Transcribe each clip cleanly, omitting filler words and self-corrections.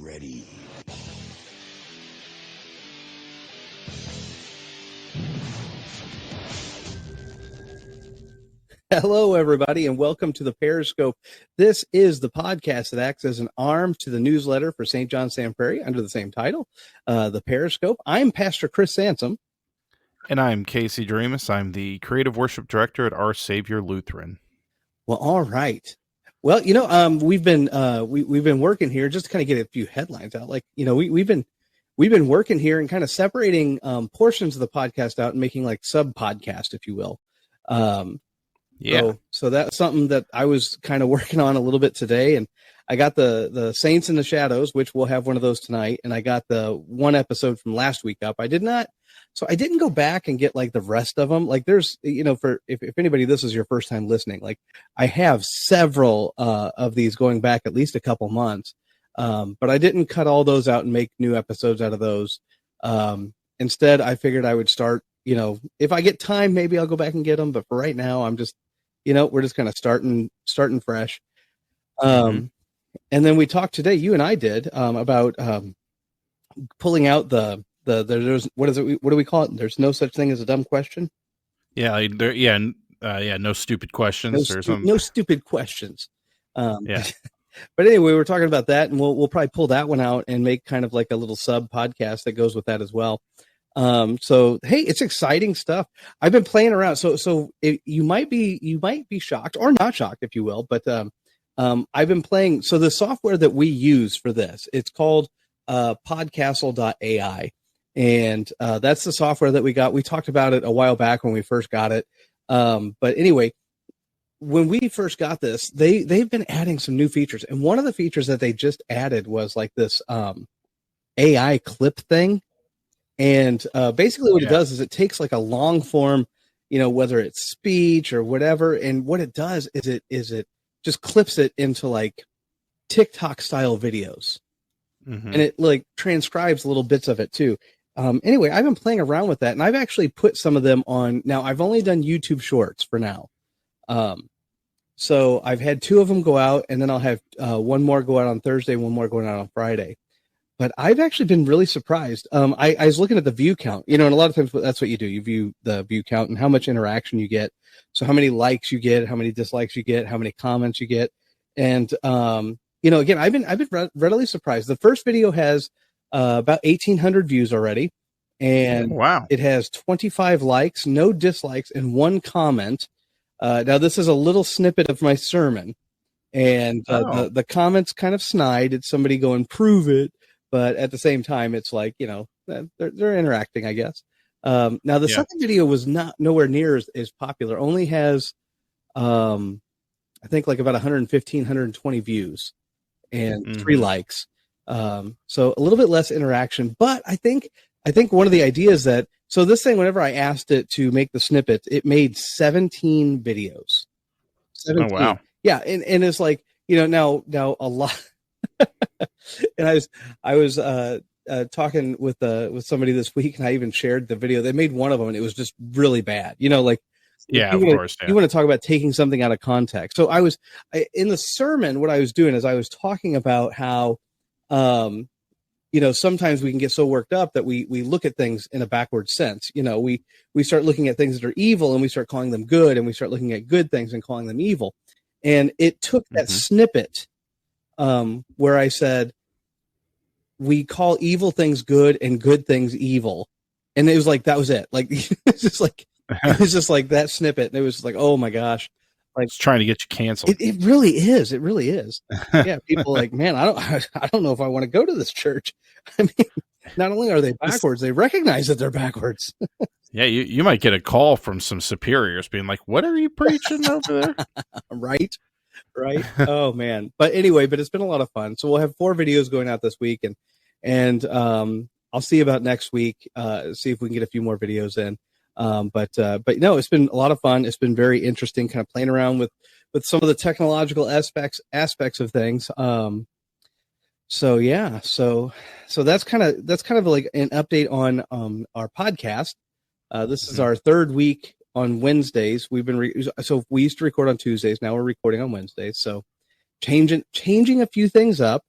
ready. Hello, everybody, and welcome to the Parishscope. This is the podcast that acts as an arm to the newsletter for St. John San Prairie under the same title, the Parishscope. I'm Pastor Chris Sansom. And I'm Casey Dreamus. I'm the Creative Worship Director at Our Savior Lutheran. Well, all right. Well, we've been we've been working here just to kind of get a few headlines out. Like, we've been working here and kind of separating portions of the podcast out and making like sub podcast, if you will. So that's something that I was kind of working on a little bit today, and I got the Saints in the Shadows, which we'll have one of those tonight, and I got the one episode from last week up. I didn't go back and get like the rest of them. Like there's, for if anybody, this is your first time listening, like I have several of these going back at least a couple months, but I didn't cut all those out and make new episodes out of those. Instead, I figured I would start, if I get time, maybe I'll go back and get them. But for right now, I'm just, we're just kind of starting fresh. And then we talked today, you and I did, about pulling out there's what is it? What do we call it? There's no such thing as a dumb question. Yeah. No stupid questions or something. No stupid questions. But anyway, we're talking about that, and we'll probably pull that one out and make kind of like a little sub podcast that goes with that as well. So hey, it's exciting stuff. I've been playing around. So you might be shocked or not shocked, if you will, but I've been playing. So the software that we use for this, it's called podcastle.ai. And that's the software that we got. We talked about it a while back when we first got it. But anyway, when we first got this, they've been adding some new features. And one of the features that they just added was like this AI clip thing. And basically what it does is it takes like a long form, whether it's speech or whatever. And what it does is it just clips it into like TikTok style videos. Mm-hmm. And it like transcribes little bits of it too. Anyway, I've been playing around with that, and I've actually put some of them on. Now, I've only done YouTube Shorts for now. So I've had 2 of them go out, and then I'll have one more go out on Thursday, one more going out on Friday. But I've actually been really surprised. I was looking at the view count, and a lot of times that's what you do. You view the view count and how much interaction you get. So how many likes you get, how many dislikes you get, how many comments you get. And, again, I've been readily surprised. The first video has about 1,800 views already. And wow, it has 25 likes, no dislikes, and 1 comment. Now, this is a little snippet of my sermon. And the comments kind of snide. It's somebody going, prove it. But at the same time, it's like, they're interacting, I guess. Now, the second video was nowhere near as popular. Only has, I think, like about 115, 120 views and 3 likes. So a little bit less interaction. But I think one of the ideas so this thing, whenever I asked it to make the snippet, it made 17 videos. 17. Oh, wow. Yeah. And it's like, now a lot. And I was talking with somebody this week, and I even shared the video. They made one of them, and it was just really bad. Of course. Yeah. You want to talk about taking something out of context. So in the sermon, what I was doing is I was talking about how, sometimes we can get so worked up that we look at things in a backward sense. We start looking at things that are evil, and we start calling them good, and we start looking at good things and calling them evil. And it took that snippet where I said, we call evil things good and good things evil. And it was like, that was it. Like, it was just like that snippet. And it was like, oh my gosh. Like, it's trying to get you canceled. It really is. It really is. Yeah. People like, man, I don't know if I want to go to this church. I mean, not only are they backwards, they recognize that they're backwards. Yeah. You might get a call from some superiors being like, what are you preaching over there? Right. Oh man. But anyway, it's been a lot of fun. So we'll have 4 videos going out this week, and I'll see about next week, see if we can get a few more videos in. But no, it's been a lot of fun. It's been very interesting kind of playing around with some of the technological aspects of things. So yeah, so that's kind of like an update on our podcast. This is our 3rd week on Wednesdays. We've been so we used to record on Tuesdays. Now we're recording on Wednesdays. So changing a few things up.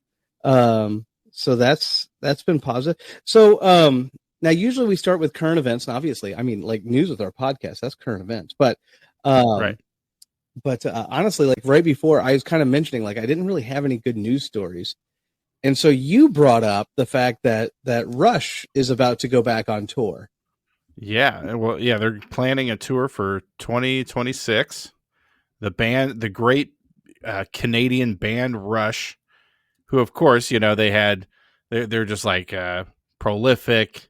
So that's been positive. So now usually we start with current events, and obviously, I mean, like news with our podcast, that's current events. But Right. honestly, like right before, I was kind of mentioning like I didn't really have any good news stories, and so you brought up the fact that Rush is about to go back on tour. Yeah. Well, yeah, they're planning a tour for 2026. The great Canadian band Rush, who, of course, they're just like prolific.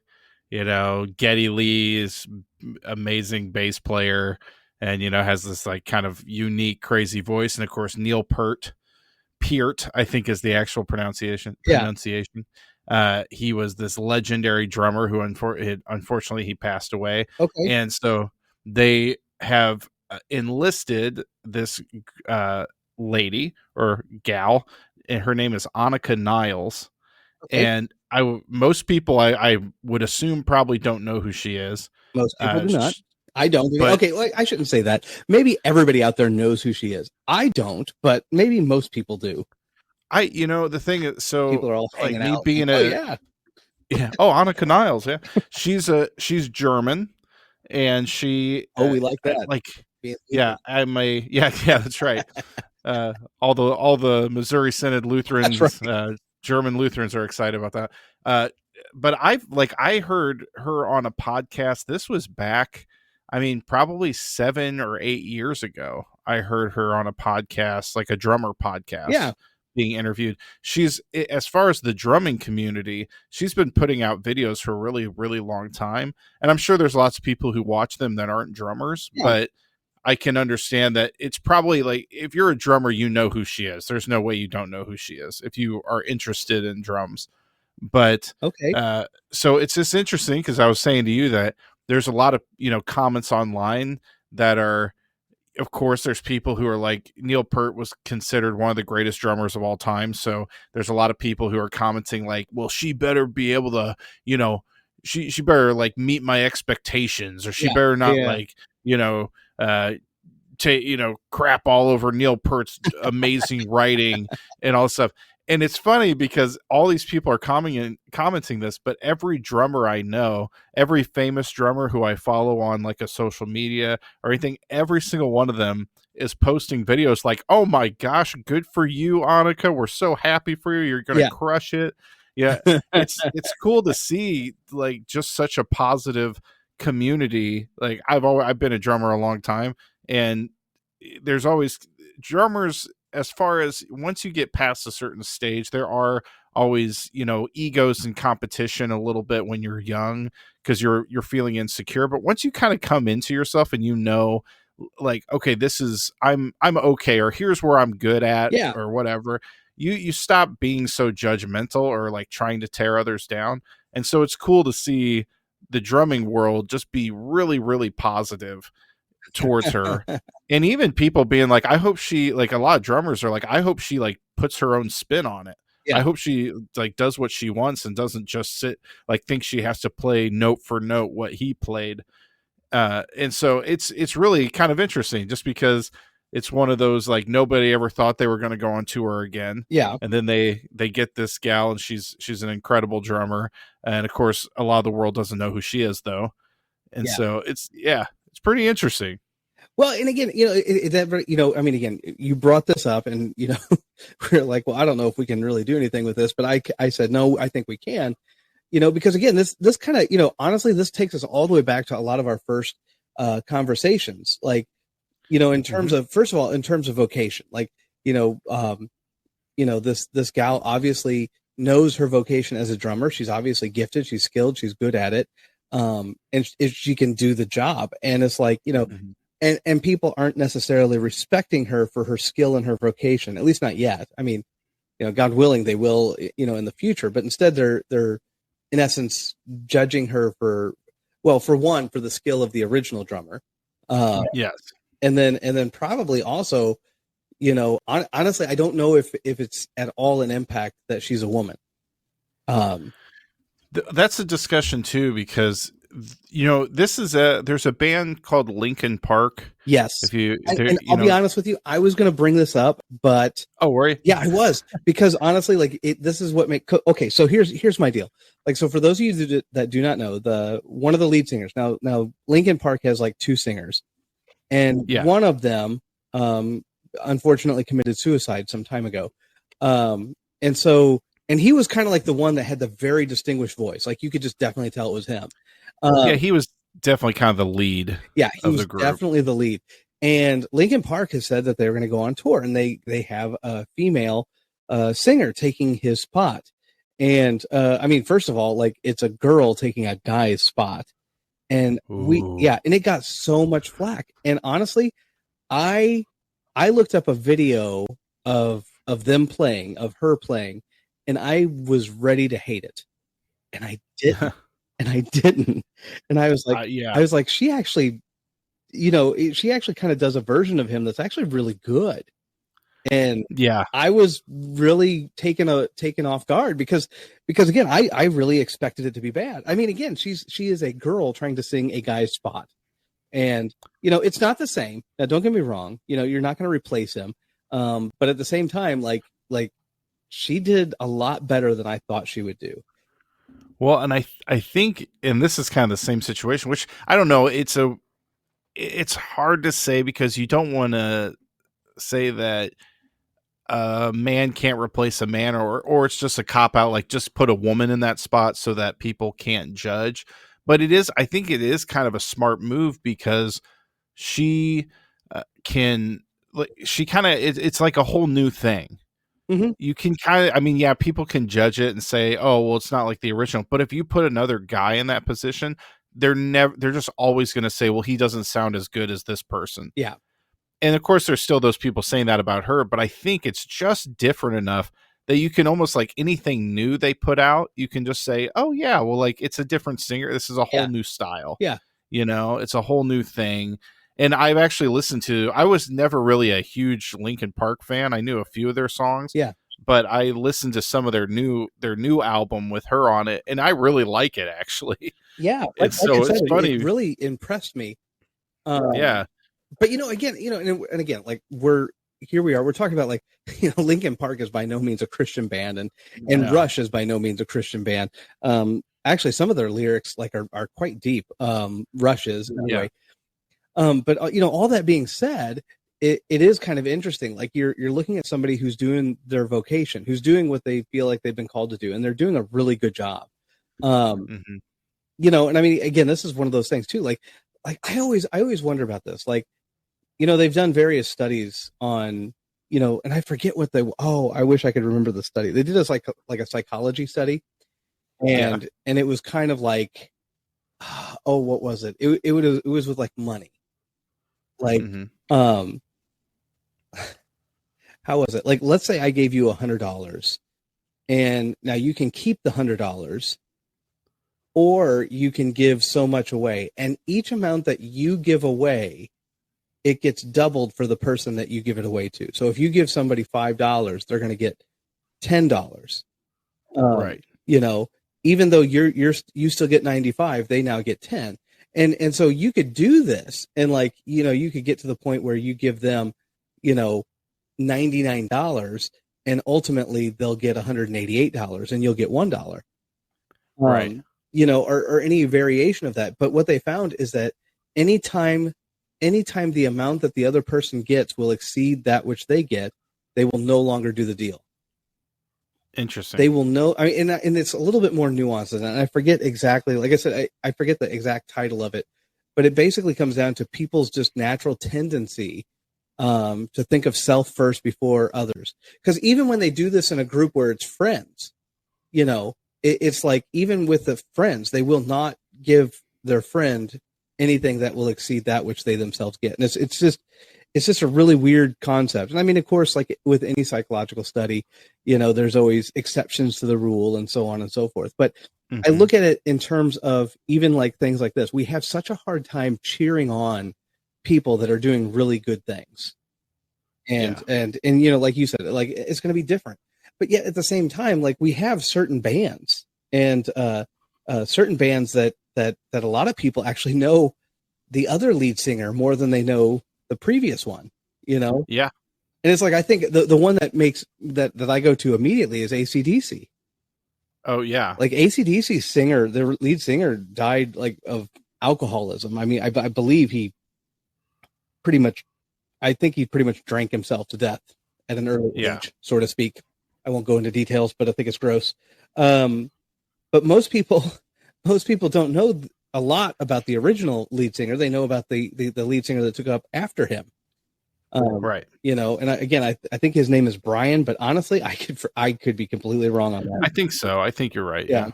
Geddy Lee is amazing bass player, and has this like kind of unique, crazy voice, and of course Neil Peart, I think is the actual pronunciation. Yeah. He was this legendary drummer who unfortunately he passed away, Okay. and so they have enlisted this lady or gal, and her name is Annika Niles. Okay. And most people I would assume probably don't know who she is. Most people do not. Sh- I don't. but Okay, well, I shouldn't say that. Maybe everybody out there knows who she is. I don't, but maybe most people do. the thing is, People so are all like hanging me out. being Oh a yeah. yeah, oh, Annika Niles, yeah, she's German, and she Oh, we like that. like Being yeah, Lutheran. yeah, that's right. All the Missouri Synod That's right. Lutherans, German Lutherans are excited about that. But I heard her on a podcast. This was back, I mean, probably 7 or 8 years ago. I heard her on a podcast, like a drummer podcast, Yeah. being interviewed. As far as the drumming community, she's been putting out videos for a really, really long time. And I'm sure there's lots of people who watch them that aren't drummers, Yeah. but I can understand that it's probably like if you're a drummer, you know who she is. There's no way you don't know who she is if you are interested in drums. But Okay. so it's just interesting because I was saying to you that there's a lot of comments online that are, of course, there's people who are like Neil Peart was considered one of the greatest drummers of all time. So there's a lot of people who are commenting like, well, she better be able to, she better like meet my expectations, or she Yeah. better not Yeah. like, uh, crap all over Neil Peart's amazing writing and all this stuff. And it's funny because all these people are commenting this, but every drummer I know, every famous drummer who I follow on like a social media or anything, every single one of them is posting videos like, "Oh my gosh, good for you, Annika. We're so happy for you. You're going to Yeah. crush it." Yeah, it's cool to see like just such a positive community. Like I've been a drummer a long time, and there's always drummers, as far as once you get past a certain stage, there are always egos and competition a little bit when you're young because you're feeling insecure. But once you kind of come into yourself and like, okay, this is I'm okay, or here's where I'm good at, Yeah. or whatever, you stop being so judgmental or like trying to tear others down. And so it's cool to see the drumming world just be really, really positive towards her. And even people being like, I hope she, like, a lot of drummers are like, I hope she like puts her own spin on it. I Yeah. hope she like does what she wants and doesn't just sit like think she has to play note for note what he played. And so it's really kind of interesting just because it's one of those like nobody ever thought they were going to go on tour again. Yeah. And then they get this gal, and she's an incredible drummer. And of course, a lot of the world doesn't know who she is though. And Yeah. so it's pretty interesting. Well, and again, I mean, again, you brought this up, and we're like, well, I don't know if we can really do anything with this, but I said no, I think we can, because again, this kind of, honestly, this takes us all the way back to a lot of our first conversations, like, in terms of, first of all, in terms of vocation, like, this gal obviously knows her vocation as a drummer. She's obviously gifted, she's skilled, she's good at it, and if she can do the job, and it's like, Mhm. and people aren't necessarily respecting her for her skill and her vocation, at least not yet. I mean, God willing, they will, in the future. But instead, they're in essence judging her for the skill of the original drummer, Yes. and then probably also, honestly, I don't know if it's at all an impact that she's a woman. That's a discussion too, because there's a band called Linkin Park. Yes. If you, And I'll be honest with you, I was going to bring this up, but were you? yeah, I was, because honestly, like this is what okay. So here's my deal. Like, so for those of you that do not know, one of the lead singers, now Linkin Park has like two singers, and one of them, unfortunately committed suicide some time ago. And he was kind of like the one that had the very distinguished voice. Like you could just definitely tell it was him. He was definitely kind of the lead. Yeah, he was definitely the lead. And Linkin Park has said that they're going to go on tour, and they have a female singer taking his spot. And I mean, first of all, like it's a girl taking a guy's spot, and and it got so much flack. And honestly, I looked up a video of them playing, of her playing, and I was ready to hate it, and I didn't. And I didn't. And I was like, I was like, she actually, she actually kind of does a version of him that's actually really good. And I was really taken off guard because again, I really expected it to be bad. I mean, again, she is a girl trying to sing a guy's spot, and it's not the same. Now, don't get me wrong. You're not going to replace him. But at the same time, like she did a lot better than I thought she would do. Well, and I think, and this is kind of the same situation, which I don't know. It's hard to say because you don't want to say that a man can't replace a man, or it's just a cop out, like just put a woman in that spot so that people can't judge. But I think it is kind of a smart move because she it's like a whole new thing. Mm-hmm. You can people can judge it and say, oh, well, it's not like the original. But if you put another guy in that position, they're just always going to say, well, he doesn't sound as good as this person. Yeah. And of course, there's still those people saying that about her. But I think it's just different enough that you can almost, like anything new they put out, you can just say, oh, yeah, well, like it's a different singer. This is a whole new style. Yeah. It's a whole new thing. And I've actually I was never really a huge Linkin Park fan. I knew a few of their songs. Yeah. But I listened to some of their new album with her on it, and I really like it, actually. Yeah. It's funny. It really impressed me. Yeah. But again, and again, like we're talking about, like, Linkin Park is by no means a Christian band, and Rush is by no means a Christian band. Actually, some of their lyrics are quite deep. Rush is anyway. But all that being said, it is kind of interesting. Like you're looking at somebody who's doing their vocation, who's doing what they feel like they've been called to do, and they're doing a really good job. And I mean, again, this is one of those things too. Like I always wonder about this. Like, they've done various studies on, and I forget what I wish I could remember the study. They did this like a psychology study, and it was kind of like, what was it? It was with like money. Like, how was it? Like, let's say I gave you $100, and now you can keep the $100, or you can give so much away. And each amount that you give away, it gets doubled for the person that you give it away to. So if you give somebody $5, they're going to get $10. Right. Even though you still get 95, they now get 10. And so you could do this, and like, you could get to the point where you give them, $99, and ultimately they'll get $188 and you'll get $1. Right. Or any variation of that. But what they found is that anytime the amount that the other person gets will exceed that which they get, they will no longer do the deal. Interesting. They will know. I mean, and it's a little bit more nuanced than that. And I forget exactly. Like I said, I forget the exact title of it, but it basically comes down to people's just natural tendency to think of self first before others. Because even when they do this in a group where it's friends, it's like, even with the friends, they will not give their friend anything that will exceed that which they themselves get. And it's just a really weird concept. And I mean, of course, like with any psychological study, there's always exceptions to the rule and so on and so forth. But I look at it in terms of even like things like this. We have such a hard time cheering on people that are doing really good things. And like you said, like it's going to be different. But yet at the same time, like we have certain bands, and certain bands that a lot of people actually know the other lead singer more than they know the previous one, Yeah. And it's like, I think the one that makes that I go to immediately is AC/DC. Oh yeah. Like AC/DC's singer, their lead singer died like of alcoholism. I mean, I believe he pretty much, I think he pretty much drank himself to death at an early age, so to speak. I won't go into details, but I think it's gross. But most people don't know a lot about the original lead singer. They know about the lead singer that took up after him. Right. And I think his name is Brian, but honestly, I could be completely wrong on that. I think so. I think you're right. Yeah.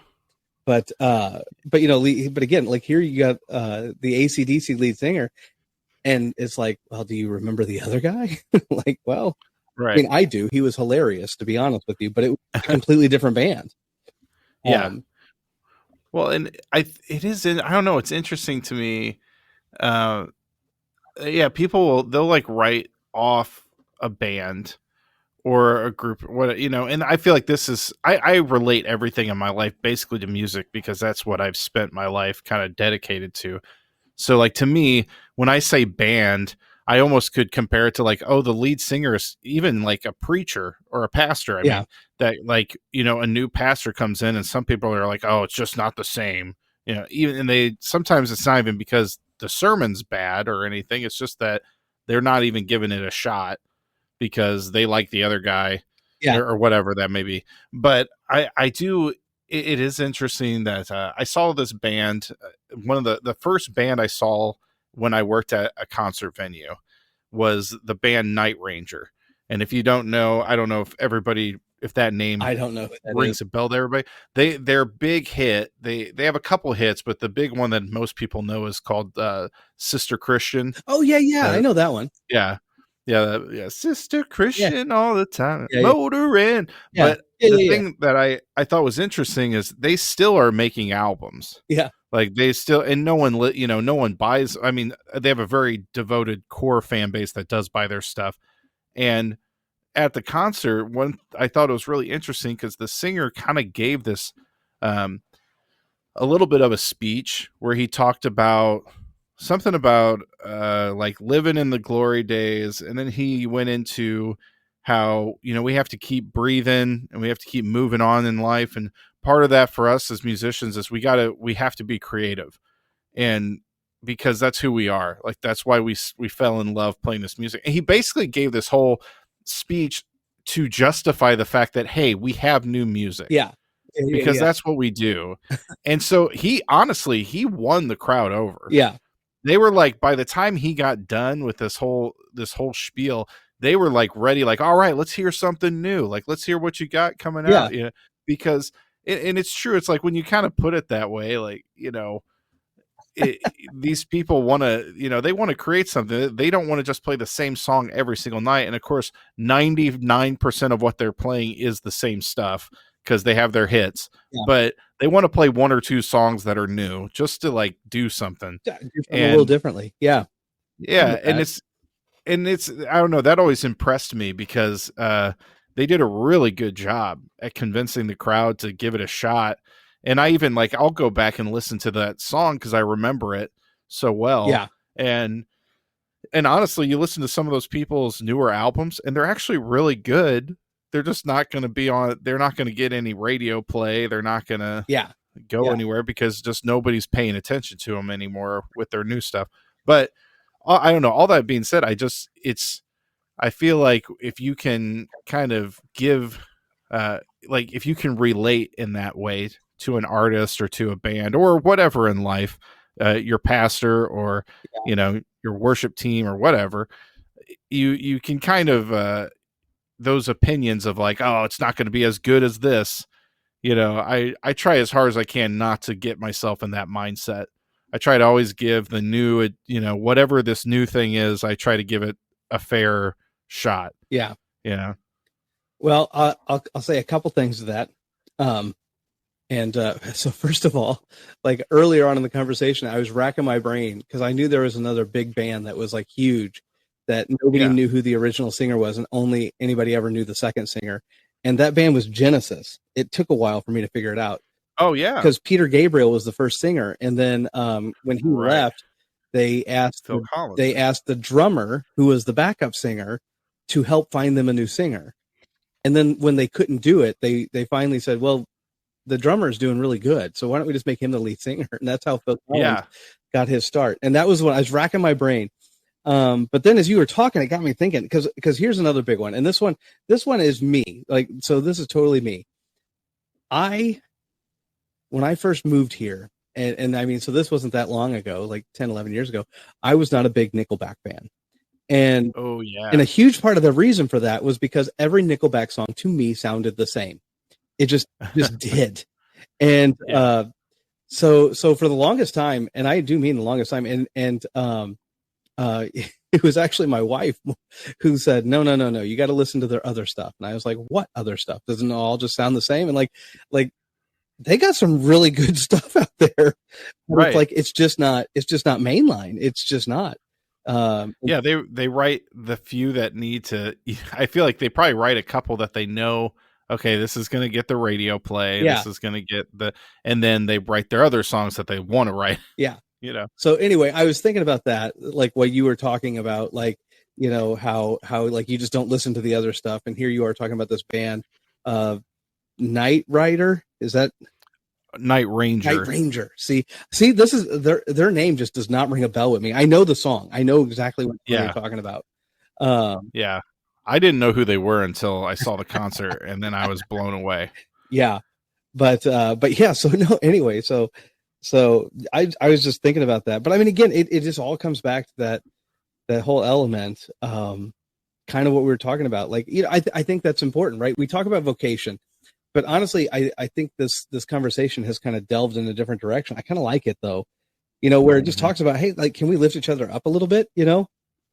But again, like here you got the AC/DC lead singer, and it's like, well, do you remember the other guy? Like, well, right. I mean, I do. He was hilarious, to be honest with you, but it was a completely different band. Yeah. Well, and I don't know. It's interesting to me. Yeah, they'll like write off a band or a group, and I feel like this is, I relate everything in my life basically to music because that's what I've spent my life kind of dedicated to. So like to me, when I say band, I almost could compare it to like, oh, the lead singer is even like a preacher or a pastor. I mean, that like, a new pastor comes in and some people are like, oh, it's just not the same, and sometimes it's not even because the sermon's bad or anything. It's just that they're not even giving it a shot because they like the other guy or whatever that may be. But I do, it is interesting that I saw this band, one of the first band I saw when I worked at a concert venue was the band Night Ranger. And if you don't know, I don't know if that name I don't know rings a bell to everybody. Their big hit, they have a couple hits, but the big one that most people know is called Sister Christian. Oh yeah, I know that one. Yeah. Sister Christian all the time, Yeah. motoring. Yeah. But the thing that I thought was interesting is they still are making albums. Yeah. Like they still, and no one buys. I mean, they have a very devoted core fan base that does buy their stuff. And at the concert, I thought it was really interesting because the singer kind of gave this a little bit of a speech where he talked about something about like living in the glory days, and then he went into how we have to keep breathing and we have to keep moving on in life, and part of that for us as musicians is we have to be creative, and because that's who we are. Like that's why we fell in love playing this music. And he basically gave this whole speech to justify the fact that, hey, we have new music. Because that's what we do. And so he won the crowd over. Yeah. They were like, by the time he got done with this whole spiel, they were like ready, like, all right, let's hear something new. Like, let's hear what you got coming out. Yeah. Because, and it's true. It's like when you kind of put it that way, like, these people want to, they want to create something. They don't want to just play the same song every single night. And of course, 99% of what they're playing is the same stuff because they have their hits, but they want to play one or two songs that are new just to like do something a little differently. Yeah. And it's, I don't know, that always impressed me because they did a really good job at convincing the crowd to give it a shot. And I even I'll go back and listen to that song because I remember it so well. Yeah. And honestly, you listen to some of those people's newer albums and they're actually really good. They're just not going to be they're not going to get any radio play. They're not going to go anywhere because just nobody's paying attention to them anymore with their new stuff. But I don't know. All that being said, I feel like if you can kind of give, if you can relate in that way to an artist or to a band or whatever in life, your pastor or, your worship team or whatever, you can kind of, those opinions of like, oh, it's not going to be as good as this. I try as hard as I can not to get myself in that mindset. I try to always give the new, whatever this new thing is, I try to give it a fair shot. Yeah. Yeah. Well, I'll say a couple things to that. So first of all, like earlier on in the conversation, I was racking my brain because I knew there was another big band that was like huge that nobody knew who the original singer was, and only anybody ever knew the second singer. And that band was Genesis. It took a while for me to figure it out. Oh yeah. because Peter Gabriel was the first singer, and then when he Right. left, they asked Phil Collins. the drummer, who was the backup singer, to help find them a new singer. And then when they couldn't do it, they finally said, "Well, the drummer is doing really good, so why don't we just make him the lead singer?" And that's how Phil Collins Yeah. got his start. And that was when I was racking my brain. But then as you were talking, it got me thinking, because here's another big one, and this one is me. Like, so this is totally me. When I first moved here, and I mean, so this wasn't that long ago, like 10, 11 years ago, I was not a big Nickelback fan. And Oh yeah. and a huge part of the reason for that was because every Nickelback song to me sounded the same. It just did. And Yeah. so for the longest time, and I do mean the longest time, and it was actually my wife who said, no, you got to listen to their other stuff. And I was like, what other stuff? Doesn't it all just sound the same? And like they got some really good stuff out there. Right. It's like, it's just not mainline. It's just not. Yeah, they write the few that need to. I feel like they probably write a couple that they know. Okay, this is going to get the radio play. Yeah. This is going to get and then they write their other songs that they want to write. Yeah. So anyway, I was thinking about that, like what you were talking about, like, how like you just don't listen to the other stuff, and here you are talking about this band, Night Rider. Is that Night Ranger? Night Ranger. See, this is their name just does not ring a bell with me. I know the song. I know exactly what you're talking about. Yeah, I didn't know who they were until I saw the concert, and then I was blown away. Yeah, but yeah. So no. Anyway, so I was just thinking about that. But I mean, again, it just all comes back to that whole element. Kind of what we were talking about. Like, I think that's important, right? We talk about vocation. But honestly, I think this conversation has kind of delved in a different direction. I kind of like it, though, where it just talks about, hey, like, can we lift each other up a little bit?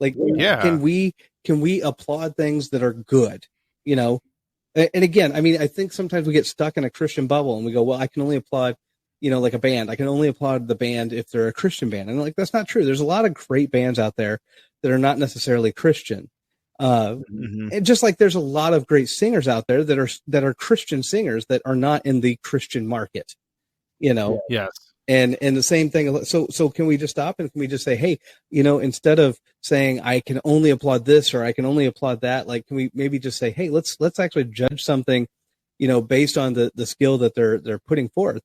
Like, can we applaud things that are good? And again, I mean, I think sometimes we get stuck in a Christian bubble and we go, well, I can only applaud, like a band. I can only applaud the band if they're a Christian band. And like, that's not true. There's a lot of great bands out there that are not necessarily Christian. And just like there's a lot of great singers out there that are Christian singers that are not in the Christian market, Yes. And the same thing. So can we just stop and can we just say, hey, instead of saying I can only applaud this or I can only applaud that, like, can we maybe just say, hey, let's actually judge something, based on the skill that they're putting forth.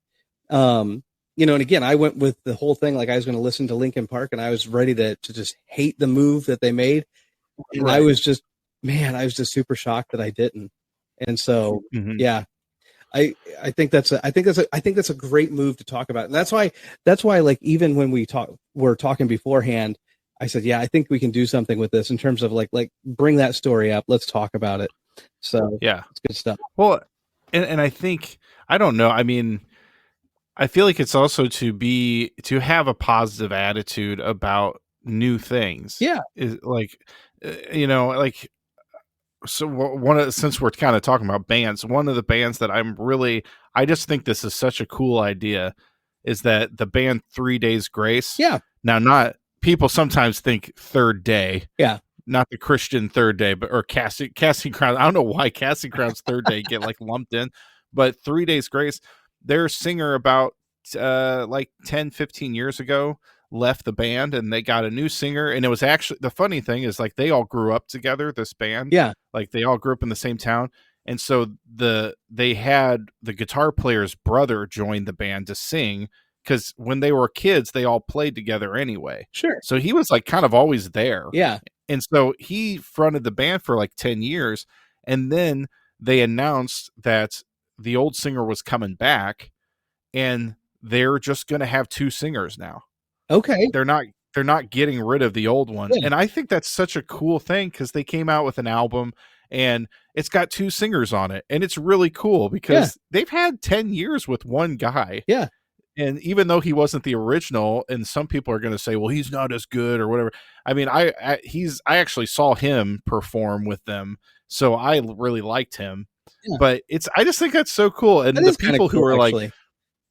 And again, I went with the whole thing. Like, I was going to listen to Linkin Park and I was ready to just hate the move that they made. And right. I was just super shocked that I didn't. And so, yeah, I think that's a great move to talk about. And that's why, like, even when we're talking beforehand, I said, yeah, I think we can do something with this in terms of like bring that story up. Let's talk about it. So yeah, it's good stuff. Well, and I think, I don't know. I mean, I feel like it's also to have a positive attitude about new things. Yeah. Is like, like, so since we're kind of talking about bands, one of the bands that I just think this is such a cool idea is that the band 3 Days Grace. Yeah. Now, not people sometimes think Third Day. Yeah. Not the Christian Third Day, but or Casting Crowns. I don't know why Casting Crowns Third Day get like lumped in, but 3 Days Grace, their singer about like 10, 15 years ago left the band and they got a new singer. And it was actually, the funny thing is, like, they all grew up together, this band. Yeah. Like, they all grew up in the same town. And so they had the guitar player's brother join the band to sing, because when they were kids, they all played together anyway. Sure. So he was like kind of always there. Yeah. And so he fronted the band for like 10 years. And then they announced that the old singer was coming back and they're just going to have two singers now. Okay. They're not getting rid of the old one. Yeah. And I think that's such a cool thing, because they came out with an album and it's got two singers on it. And it's really cool because they've had 10 years with one guy. Yeah. And even though he wasn't the original, and some people are going to say, well, he's not as good or whatever. I mean, I actually saw him perform with them, so I really liked him. Yeah. But I just think that's so cool. And the people who are like,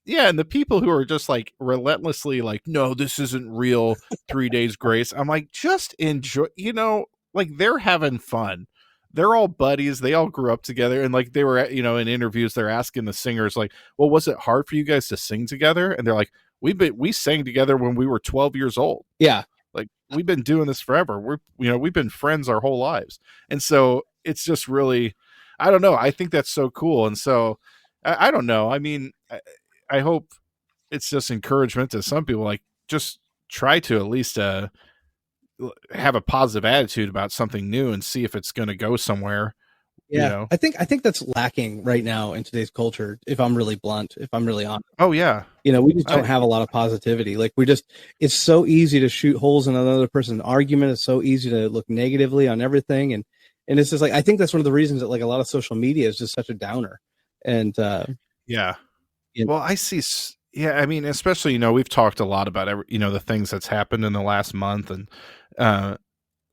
yeah, and the people who are just like relentlessly like, no, this isn't real 3 Days Grace. I'm like, just enjoy, like, they're having fun. they're all buddies. They all grew up together, and like they were, in interviews, they're asking the singers like, "Well, was it hard for you guys to sing together?" And they're like, we sang together when we were 12 years old. Yeah. Like we've been doing this forever. We've been friends our whole lives, and so it's just really, I don't know. I think that's so cool, and so I don't know. I mean, I hope it's just encouragement to some people. Like just try to at least have a positive attitude about something new and see if it's going to go somewhere. Yeah, I think that's lacking right now in today's culture. If I'm really blunt, if I'm really honest. Oh yeah, we just don't have a lot of positivity. Like it's so easy to shoot holes in another person's argument. It's so easy to look negatively on everything, and it's just like I think that's one of the reasons that like a lot of social media is just such a downer. And yeah, well, I see. Yeah, I mean, especially we've talked a lot about the things that's happened in the last month and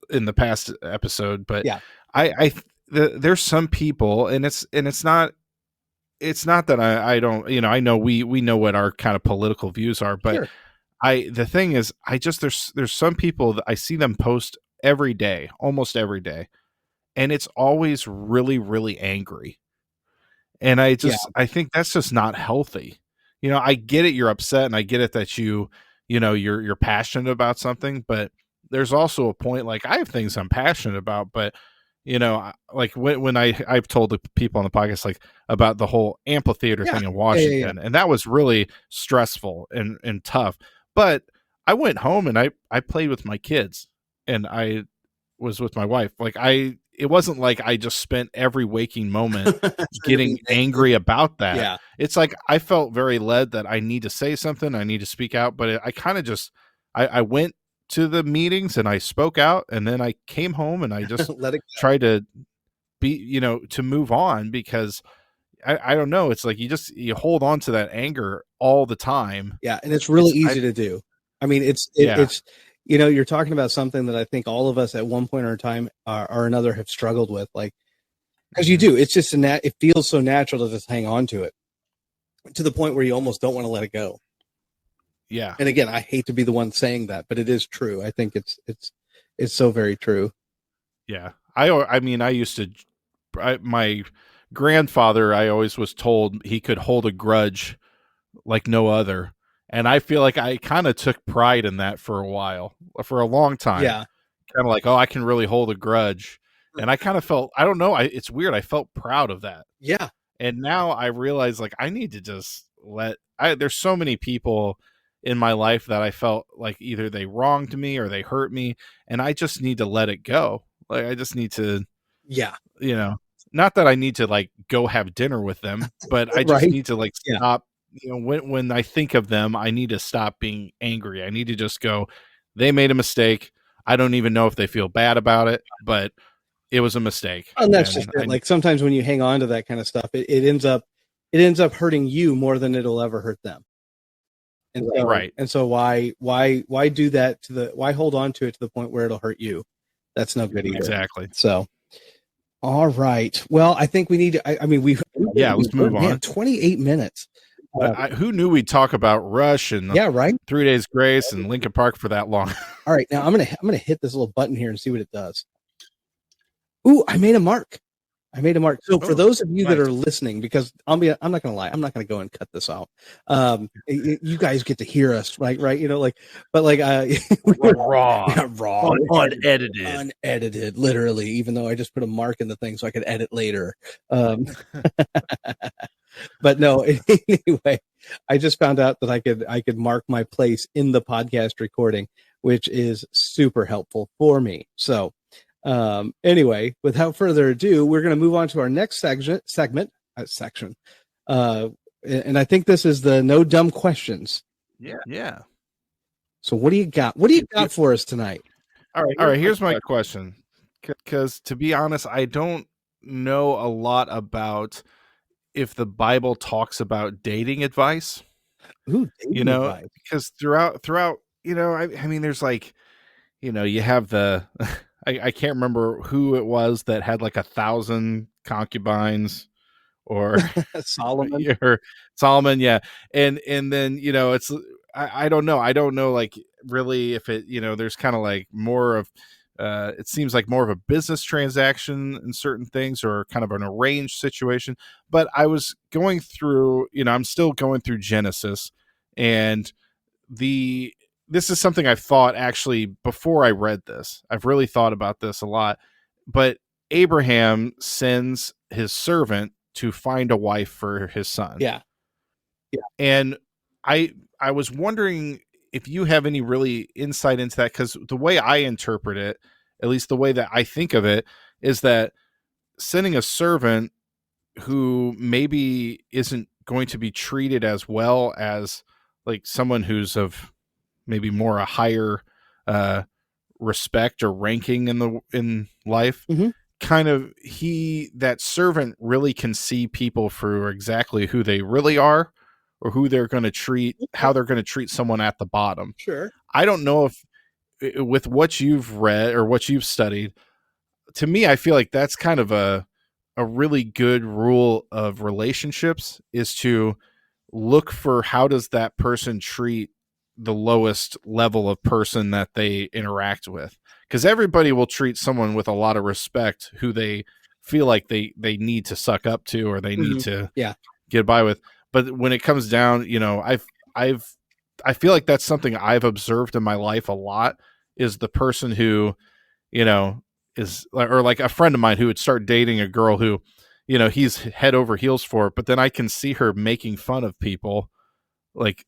in the past episode, but yeah, there's some people, and it's not that I don't, I know we know what our kind of political views are, but sure. The thing is, there's some people that I see them post every day, almost every day, and it's always really, really angry. And I think that's just not healthy. I get it, you're upset, and I get it that you're passionate about something, but there's also a point, like I have things I'm passionate about, but like when I've told the people on the podcast like about the whole amphitheater thing in Washington, and that was really stressful and tough. But I went home and I played with my kids, and I was with my wife. Like it wasn't like I just spent every waking moment getting angry about that. Yeah. It's like I felt very led that I need to say something, I need to speak out, but I kind of just I went to the meetings and I spoke out, and then I came home and I just tried to be, to move on, because I don't know. It's like you hold on to that anger all the time. Yeah. And it's really easy to do. I mean, it's you're talking about something that I think all of us at one point or time or another have struggled with, like, as you do. It's just it feels so natural to just hang on to it to the point where you almost don't want to let it go. Yeah. And again, I hate to be the one saying that, but it is true. I think it's so very true. Yeah. I mean, my grandfather, I always was told he could hold a grudge like no other. And I feel like I kind of took pride in that for a long time. Yeah. Kind of like, oh, I can really hold a grudge. And I kind of felt, I don't know, it's weird. I felt proud of that. Yeah. And now I realize like I need to just there's so many people in my life that I felt like either they wronged me or they hurt me, and I just need to let it go. Like I just need to, not that I need to like go have dinner with them, but I just need to like stop. When I think of them, I need to stop being angry. I need to just go, they made a mistake. I don't even know if they feel bad about it, but it was a mistake. And that's just it. Like sometimes when you hang on to that kind of stuff, it ends up hurting you more than it'll ever hurt them. And so, right. And so why do that why hold on to it to the point where it'll hurt you? That's no good either. Exactly. So, all right. Well, I think we need to, let's move on. 28 minutes. Who knew we'd talk about Rush and 3 Days Grace and Linkin Park for that long? All right. Now I'm going to hit this little button here and see what it does. Ooh, I made a mark. So for those of you that are listening, because I'm not going to lie, I'm not going to go and cut this out. You guys get to hear us, right? But raw, unedited, literally. Even though I just put a mark in the thing so I could edit later. But no, anyway, I just found out that I could mark my place in the podcast recording, which is super helpful for me. So. Anyway, without further ado, we're going to move on to our next section. And I think this is the no dumb questions. Yeah. So what do you got? What do you got for us tonight? All right. Here's my question. Because to be honest, I don't know a lot about if the Bible talks about dating advice. Ooh, dating advice. Because throughout, I mean, there's like, you have the. I can't remember who it was that had like 1,000 concubines, or Solomon, yeah. And then it's I don't know like really if it there's kind of like more of it seems like more of a business transaction in certain things, or kind of an arranged situation. But I was going through, I'm still going through Genesis, and this is something I've thought, actually, before I read this. I've really thought about this a lot. But Abraham sends his servant to find a wife for his son. Yeah. And I was wondering if you have any really insight into that, because the way I interpret it, at least the way that I think of it, is that sending a servant who maybe isn't going to be treated as well as like someone who's of maybe more a higher respect or ranking in life, Mm-hmm. kind of, that servant really can see people for exactly who they really are, or who they're going to treat, how they're going to treat someone at the bottom. Sure. I don't know if, with what you've read or what you've studied, to me, I feel like that's kind of a really good rule of relationships, is to look for how does that person treat the lowest level of person that they interact with. Because everybody will treat someone with a lot of respect who they feel like they need to suck up to, or they need to get by with. But when it comes down, I feel like that's something I've observed in my life a lot, is the person who, is, or like a friend of mine who would start dating a girl who, he's head over heels for, but then I can see her making fun of people, like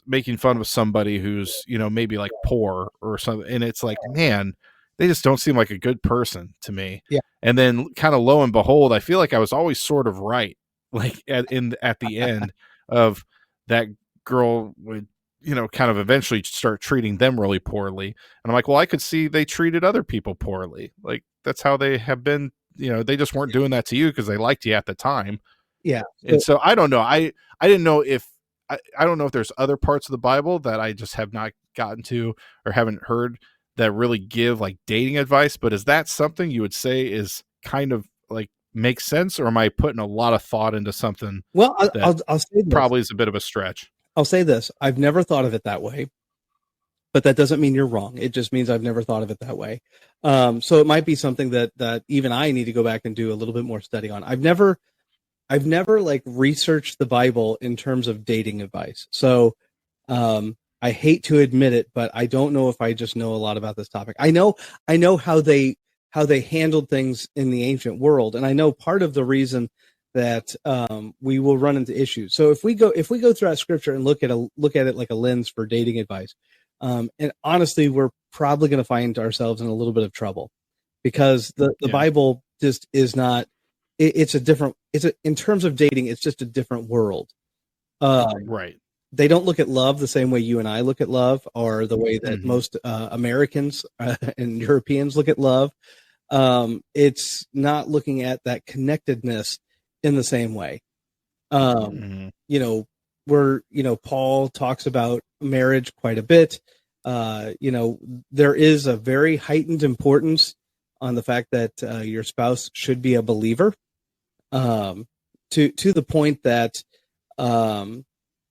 making fun of somebody who's, maybe like poor or something. And it's like, man, they just don't seem like a good person to me. Yeah. And then kind of lo and behold, I feel like I was always sort of right. Like at the end of that, girl would, kind of eventually start treating them really poorly. And I'm like, well, I could see they treated other people poorly. Like that's how they have been, they just weren't doing that to you because they liked you at the time. Yeah. And so I don't know. I didn't know if, I don't know if there's other parts of the Bible that I just have not gotten to or haven't heard that really give like dating advice, but is that something you would say is kind of like makes sense, or am I putting a lot of thought into something? Well, I'll say this. Probably is a bit of a stretch. I'll say this. I've never thought of it that way, but that doesn't mean you're wrong. It just means I've never thought of it that way. So it might be something that even I need to go back and do a little bit more study on. I've never like researched the Bible in terms of dating advice. So, I hate to admit it, but I don't know if I just know a lot about this topic. I know how they handled things in the ancient world. And I know part of the reason that, we will run into issues. So if we go throughout scripture and look at it like a lens for dating advice, and honestly, we're probably going to find ourselves in a little bit of trouble, because the Bible just is not, in terms of dating, it's just a different world. Right. They don't look at love the same way you and I look at love, or the way that most Americans and Europeans look at love. It's not looking at that connectedness in the same way. Paul talks about marriage quite a bit. There is a very heightened importance on the fact that your spouse should be a believer, to the point that,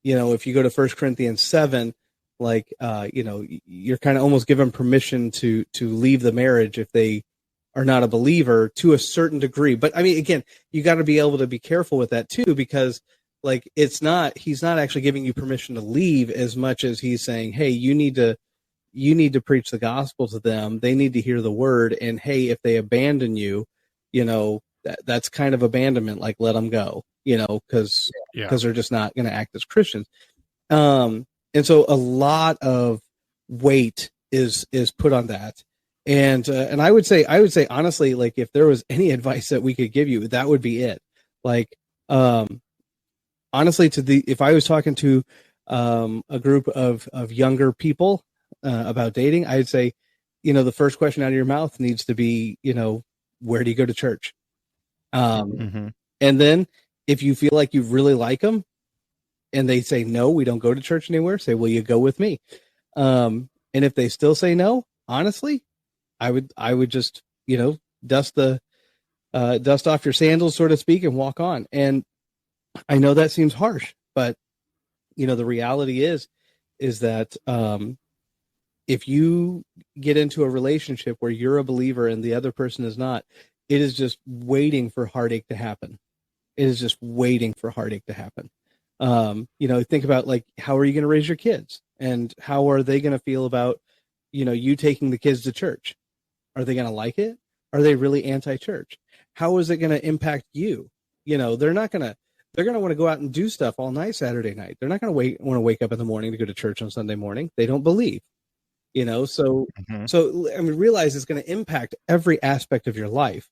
if you go to 1 Corinthians 7, like, you're kind of almost given permission to leave the marriage if they are not a believer, to a certain degree. But I mean, again, you got to be able to be careful with that too, because like, he's not actually giving you permission to leave as much as he's saying, hey, you need to preach the gospel to them. They need to hear the word. And hey, if they abandon you, that's kind of abandonment. Like, let them go, because they're just not going to act as Christians. And so a lot of weight is put on that. And I would say honestly, like, if there was any advice that we could give you, that would be it. Like, honestly, if I was talking to a group of younger people about dating, I'd say, the first question out of your mouth needs to be, where do you go to church? And then if you feel like you really like them and they say, no, we don't go to church anywhere, say, well, you go with me. And if they still say no, honestly, I would just, dust off your sandals, so to speak, and walk on. And I know that seems harsh, but the reality is that, if you get into a relationship where you're a believer and the other person is not, it is just waiting for heartache to happen. It is just waiting for heartache to happen. Think about, like, how are you going to raise your kids, and how are they going to feel about, you taking the kids to church? Are they going to like it? Are they really anti-church? How is it going to impact you? They're going to want to go out and do stuff all night Saturday night. They're not going to want to wake up in the morning to go to church on Sunday morning. They don't believe, so, realize it's going to impact every aspect of your life.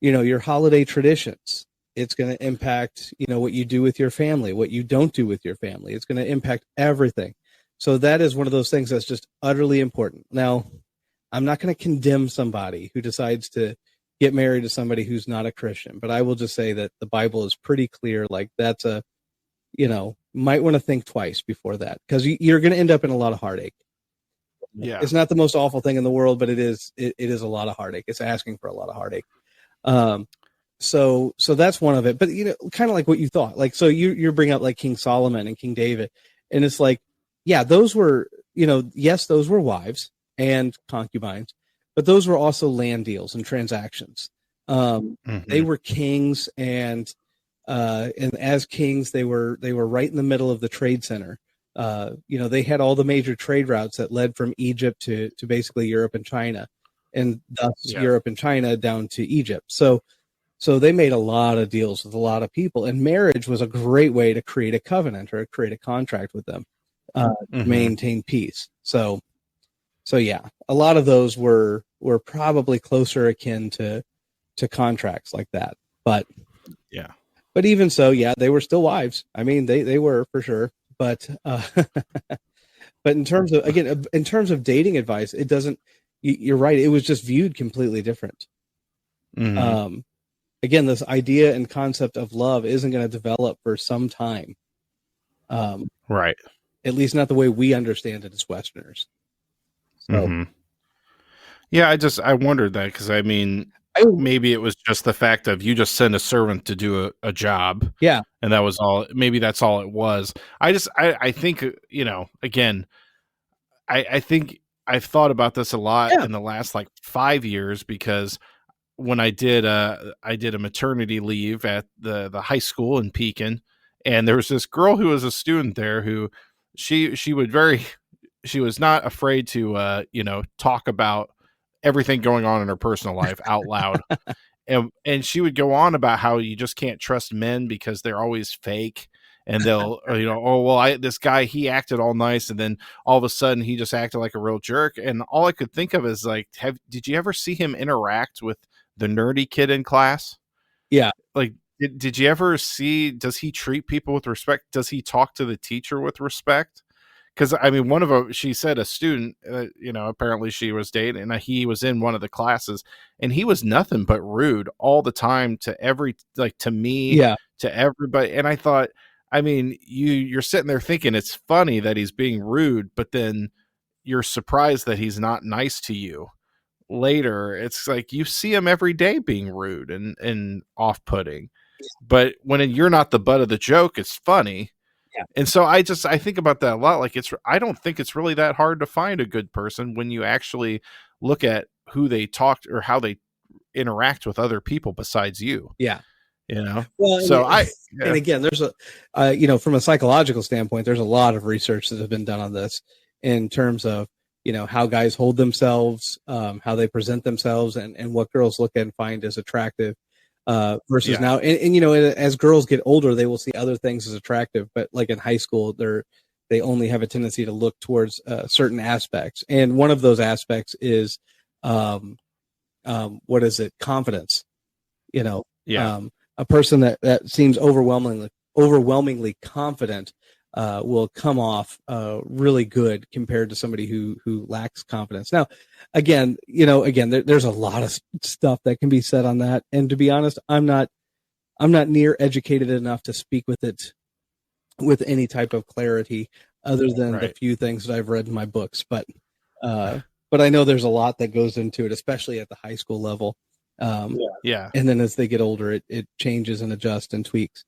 Your holiday traditions. It's going to impact, what you do with your family, what you don't do with your family. It's going to impact everything. So that is one of those things that's just utterly important. Now, I'm not going to condemn somebody who decides to get married to somebody who's not a Christian, but I will just say that the Bible is pretty clear. Like, that's might want to think twice before that, because you're going to end up in a lot of heartache. Yeah. It's not the most awful thing in the world, but it is a lot of heartache. It's asking for a lot of heartache. So that's one of it, but kind of like what you thought, like, so you bring up like King Solomon and King David, and it's like, yeah, those were, yes, those were wives and concubines, but those were also land deals and transactions. They were kings, and as kings, they were right in the middle of the trade center. They had all the major trade routes that led from Egypt to basically Europe and China, and thus Europe and China down to Egypt. So they made a lot of deals with a lot of people, and marriage was a great way to create a covenant or create a contract with them, to maintain peace. So yeah, a lot of those were probably closer akin to contracts like that. But even so, yeah, they were still wives. I mean, they were for sure. But but in terms of dating advice, it doesn't. You're right. It was just viewed completely different. Again, this idea and concept of love isn't going to develop for some time. Right. At least not the way we understand it as Westerners. So. Yeah, I wondered that, because maybe it was just the fact of you just send a servant to do a job. Yeah. And that was all. Maybe that's all it was. I think, again, I think I've thought about this a lot in the last 5 years, because when I did a maternity leave at the high school in Pekin, and there was this girl who was a student there who she was not afraid to talk about everything going on in her personal life out loud. And she would go on about how you just can't trust men because they're always fake, and they'll this guy, he acted all nice, and then all of a sudden he just acted like a real jerk. And all I could think of is like, did you ever see him interact with the nerdy kid in class? Yeah. Like, did you ever see, does he treat people with respect? Does he talk to the teacher with respect? Because one of them, she said a student, apparently she was dating, and he was in one of the classes, and he was nothing but rude all the time to to me, to everybody. And I thought, you're sitting there thinking it's funny that he's being rude, but then you're surprised that he's not nice to you later. It's like you see him every day being rude and off-putting, but when you're not the butt of the joke, it's funny. Yeah. And so I think about that a lot. Like, I don't think it's really that hard to find a good person when you actually look at who they talk or how they interact with other people besides you. Yeah. Well, so and again, there's from a psychological standpoint, there's a lot of research that has been done on this in terms of, how guys hold themselves, how they present themselves, and what girls look at and find as attractive. Versus now, and as girls get older, they will see other things as attractive, but like in high school, they only have a tendency to look towards certain aspects, and one of those aspects is what is it? Confidence. A person that seems overwhelmingly confident will come off really good compared to somebody who lacks confidence. Now, again, there's a lot of stuff that can be said on that, and to be honest, I'm not near educated enough to speak with it with any type of clarity, other than the few things that I've read in my books. But I know there's a lot that goes into it, especially at the high school level. And then as they get older, it changes and adjusts and tweaks.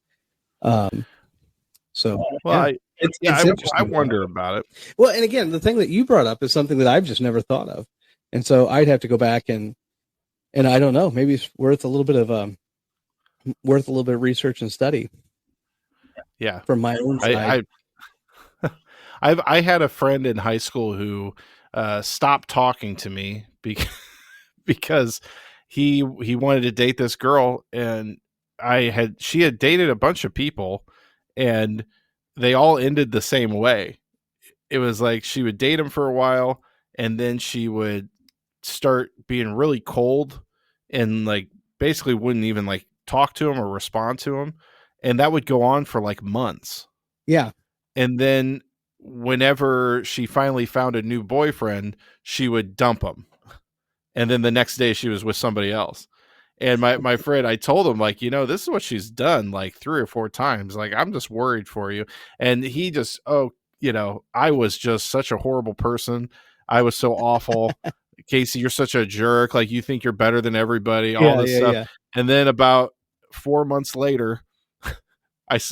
It's I interesting. wonder about it. Well, and again, the thing that you brought up is something that I've just never thought of, and so I'd have to go back and I don't know, maybe it's worth a little bit of research and study. Yeah, From my own side. I had a friend in high school who stopped talking to me because he wanted to date this girl, and she had dated a bunch of people, and they all ended the same way. It was like she would date him for a while, and then she would start being really cold and like basically wouldn't even like talk to him or respond to him, and that would go on for like months. Yeah. And then whenever she finally found a new boyfriend, she would dump him. And then the next day she was with somebody else. And my friend, I told him, like, this is what she's done like 3 or 4 times. Like, I'm just worried for you. And he just, I was just such a horrible person. I was so awful. Casey, you're such a jerk. Like, you think you're better than everybody, all this stuff. Yeah. And then about 4 months later,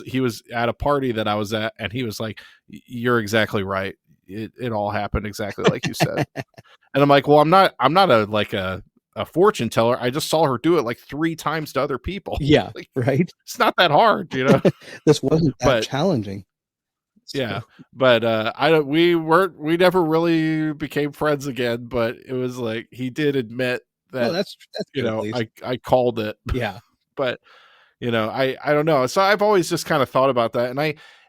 he was at a party that I was at, and he was like, "You're exactly right. It all happened exactly like you said." And I'm like, "Well, I'm not a fortune teller. I just saw her do it like 3 times to other people." Yeah, like, right. It's not that hard, This wasn't that challenging. So. Yeah, but we never really became friends again. But it was like he did admit that that's good, I called it. Yeah, but. I don't know. So I've always just kind of thought about that.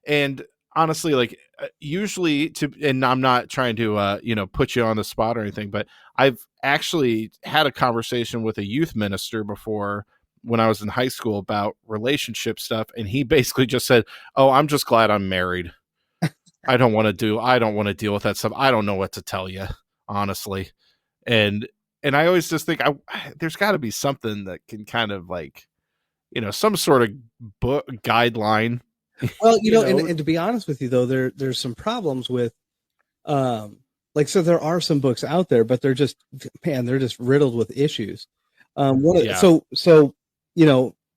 And honestly, like usually and I'm not trying to, put you on the spot or anything, but I've actually had a conversation with a youth minister before when I was in high school about relationship stuff. And he basically just said, "Oh, I'm just glad I'm married. I don't want to deal with that stuff. I don't know what to tell you, honestly." And I always just think there's got to be something that can kind of like, some sort of book guideline. Well, and to be honest with you, though, there's some problems with, so there are some books out there, but they're just riddled with issues. So,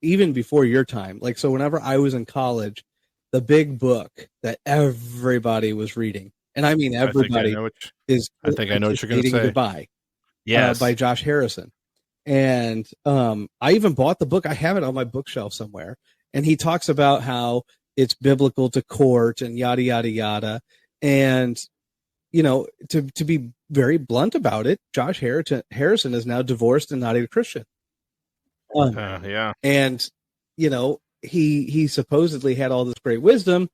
even before your time, so whenever I was in college, the big book that everybody was reading, and I mean everybody, I think I know what you're going to say. Goodbye. Yes. By Josh Harrison. And I even bought the book. I have it on my bookshelf somewhere. And he talks about how it's biblical to court and yada, yada, yada. And, to be very blunt about it, Josh Harrison is now divorced and not a Christian. Yeah. And, he supposedly had all this great wisdom,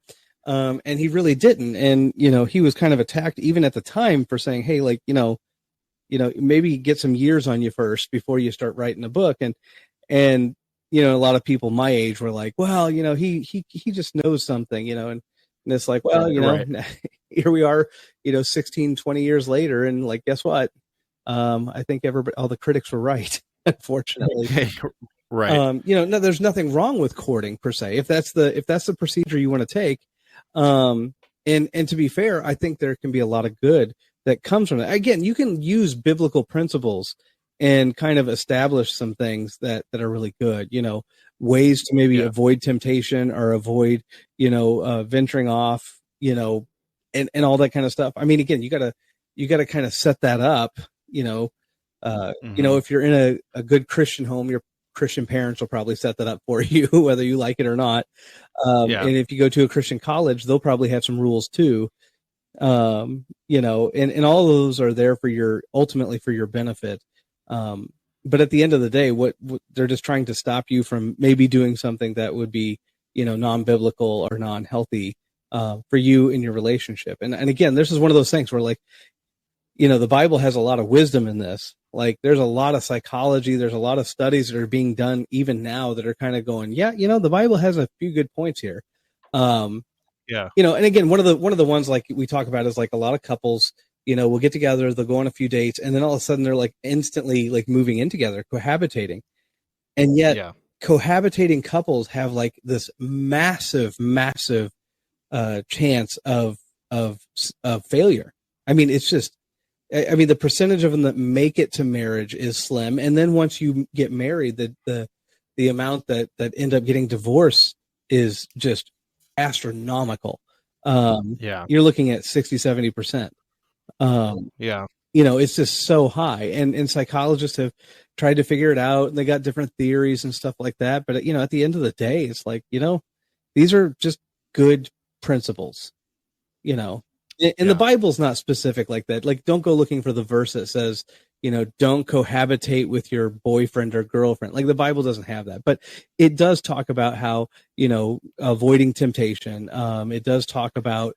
and he really didn't. And, he was kind of attacked even at the time for saying, hey, maybe get some years on you first before you start writing a book. And a lot of people my age were like, well, he just knows something, and it's like, well, right. Here we are, 16, 20 years later. And like, guess what? I think all the critics were right, unfortunately. Right. No, there's nothing wrong with courting per se. If that's the procedure you want to take. And to be fair, I think there can be a lot of good that comes from it. Again, you can use biblical principles and kind of establish some things that are really good, ways to maybe avoid temptation or avoid, venturing off, and all that kind of stuff. I mean, again, you gotta kind of set that up, if you're in a good Christian home, your Christian parents will probably set that up for you, whether you like it or not. And if you go to a Christian college, they'll probably have some rules too. And all of those are there ultimately for your benefit. But at the end of the day, what they're just trying to stop you from maybe doing something that would be, non-biblical or non-healthy, for you in your relationship. And again, this is one of those things where the Bible has a lot of wisdom in this. Like there's a lot of psychology. There's a lot of studies that are being done even now that are kind of going, the Bible has a few good points here. Yeah. And again, one of the ones like we talk about is like a lot of couples, will get together, they'll go on a few dates, and then all of a sudden they're like instantly like moving in together, cohabitating. And yet cohabitating couples have like this massive chance of failure. I mean, it's just, the percentage of them that make it to marriage is slim. And then once you get married, the amount that end up getting divorced is just astronomical. Yeah. you're looking at 60, 70%. Yeah. It's just so high, and psychologists have tried to figure it out, and they got different theories and stuff like that. But, at the end of the day, it's like, these are just good principles, and the Bible's not specific like that. Like, don't go looking for the verse that says, don't cohabitate with your boyfriend or girlfriend. Like, the Bible doesn't have that, but it does talk about how, avoiding temptation. It does talk about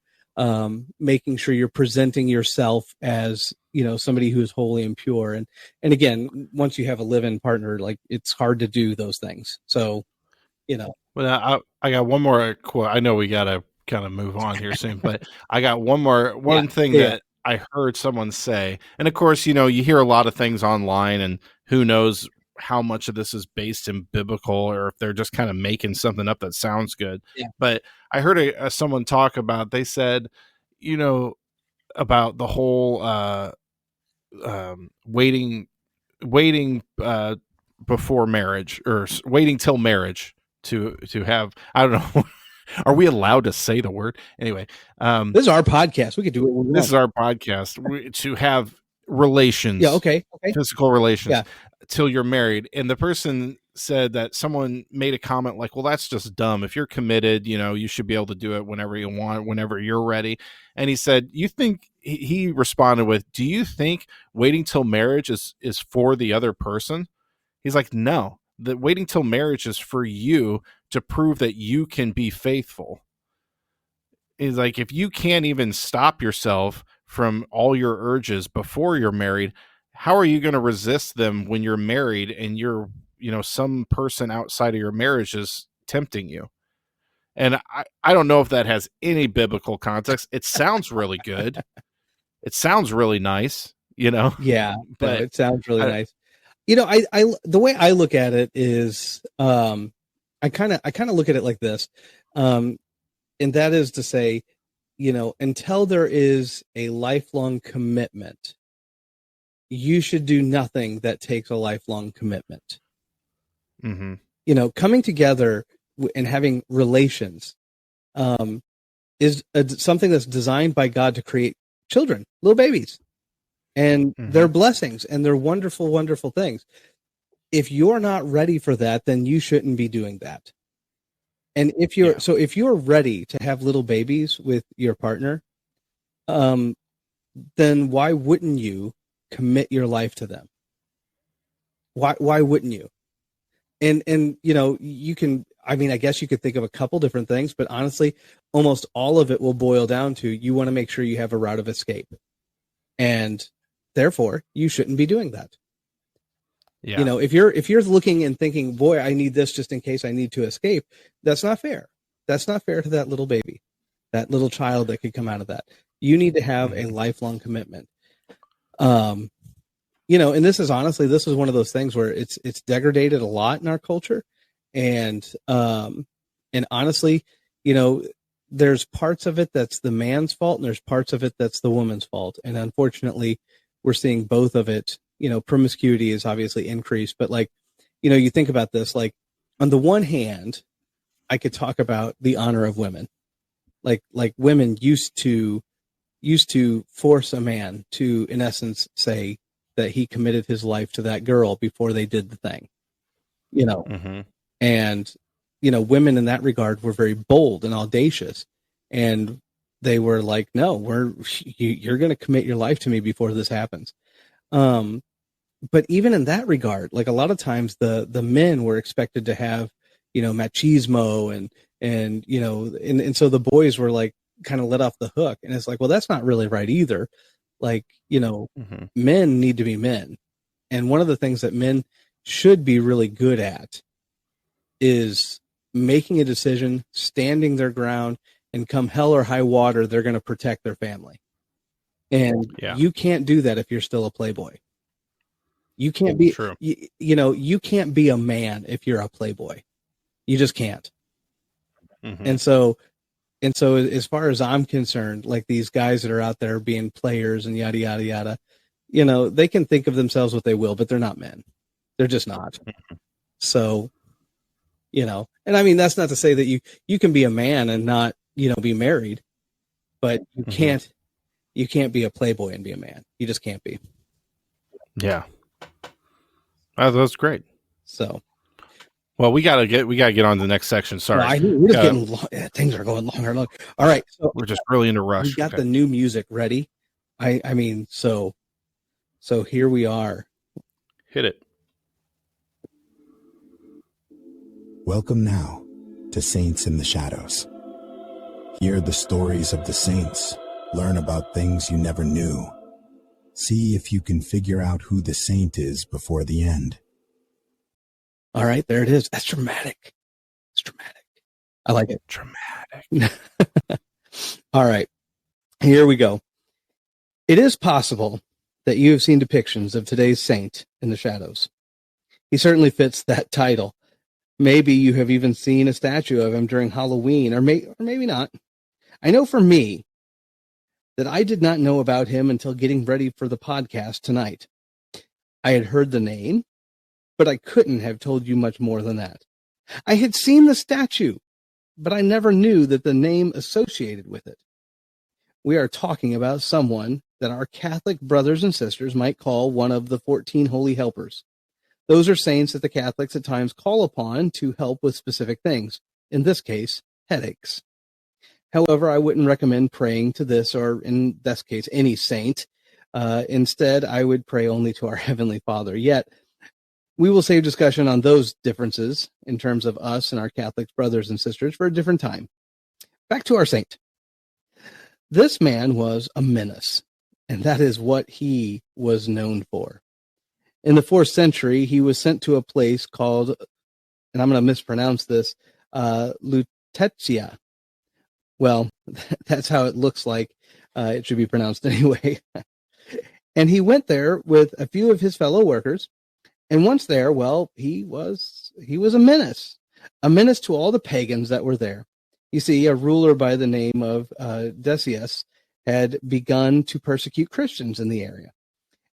making sure you're presenting yourself as, somebody who is holy and pure. And again, once you have a live-in partner, like, it's hard to do those things. So, Well, I got one more quote. I know we got to kind of move on here soon, but I got one thing that I heard someone say. And of course, you hear a lot of things online, and who knows how much of this is based in biblical, or if they're just kind of making something up that sounds good. Yeah. But I heard someone talk about, they said, about the whole waiting before marriage, or waiting till marriage to have, I don't know. Are we allowed to say the word? Anyway, this is our podcast. We could do it. This is our podcast. To have relations. Yeah. Okay. Physical relations till you're married. And the person said that someone made a comment like, well, that's just dumb. If you're committed, you should be able to do it whenever you want, whenever you're ready. And he said, he responded with, do you think waiting till marriage is for the other person? He's like, no, the waiting till marriage is for you to prove that you can be faithful. Is like, if you can't even stop yourself from all your urges before you're married, how are you going to resist them when you're married and you're, some person outside of your marriage is tempting you? And I don't know if that has any biblical context. It sounds really good. It sounds really nice, Yeah, but it sounds really nice. I the way I look at it is, I kind of look at it like this. And that is to say, until there is a lifelong commitment, you should do nothing that takes a lifelong commitment. Mm-hmm. Coming together and having relations is something that's designed by God to create children, little babies. And they're blessings, and they're wonderful, wonderful things. If you're not ready for that, then you shouldn't be doing that. And if you're ready to have little babies with your partner, then why wouldn't you commit your life to them? Why wouldn't you? And you can, I guess you could think of a couple different things, but honestly, almost all of it will boil down to, you want to make sure you have a route of escape. And therefore, you shouldn't be doing that. Yeah. If you're looking and thinking, boy, I need this just in case I need to escape, that's not fair. That's not fair to that little baby, that little child that could come out of that. You need to have a lifelong commitment. And this is one of those things where it's degraded a lot in our culture. And honestly, there's parts of it that's the man's fault, and there's parts of it that's the woman's fault. And unfortunately, we're seeing both of it. Promiscuity is obviously increased, but you think about this, like, on the one hand, I could talk about the honor of women. Like women used to force a man to, in essence, say that he committed his life to that girl before they did the thing, and, women in that regard were very bold and audacious, and they were like, no, you're going to commit your life to me before this happens. But even in that regard, like, a lot of times the men were expected to have, machismo and so the boys were like kind of let off the hook. And it's like, well, that's not really right either. Like, men need to be men. And one of the things that men should be really good at is making a decision, standing their ground, and come hell or high water, they're going to protect their family. And you can't do that if you're still a playboy. You can't be, you can't be a man if you're a playboy. You just can't. And so as far as I'm concerned, like, these guys that are out there being players and yada, yada, yada, they can think of themselves what they will, but they're not men. They're just not. So, and that's not to say that you can be a man and not, be married. but you can't be a playboy and be a man. You just can't be. Yeah. Oh, that's great. So, well, we gotta get on to the next section. Sorry, we're just getting long. Things are going longer and longer. All right, so we're just really in a rush. We got the new music ready. I mean, so here we are. Hit it. Welcome now to Saints in the Shadows. Hear the stories of the saints. Learn about things you never knew. See if you can figure out who the saint is before the end. All right, there it is. That's dramatic. It's dramatic. I like it. Dramatic. All right, here we go. It is possible that you have seen depictions of today's saint in the shadows. He certainly fits that title. Maybe you have even seen a statue of him during Halloween, or maybe not. I know for me that I did not know about him until getting ready for the podcast tonight. I had heard the name, but I couldn't have told you much more than that. I had seen the statue, but I never knew that the name associated with it. We are talking about someone that our Catholic brothers and sisters might call one of the 14 holy helpers. Those are saints that the Catholics at times call upon to help with specific things, in this case, headaches. However, I wouldn't recommend praying to this, or in this case, any saint. Instead, I would pray only to our Heavenly Father. Yet, we will save discussion on those differences in terms of us and our Catholic brothers and sisters for a different time. Back to our saint. This man was a menace, and that is what he was known for. In the 4th century, he was sent to a place called, and I'm going to mispronounce this, Lutetia. Well, that's how it looks like it should be pronounced anyway. And he went there with a few of his fellow workers. And once there, well, he was a menace to all the pagans that were there. You see, a ruler by the name of Decius had begun to persecute Christians in the area.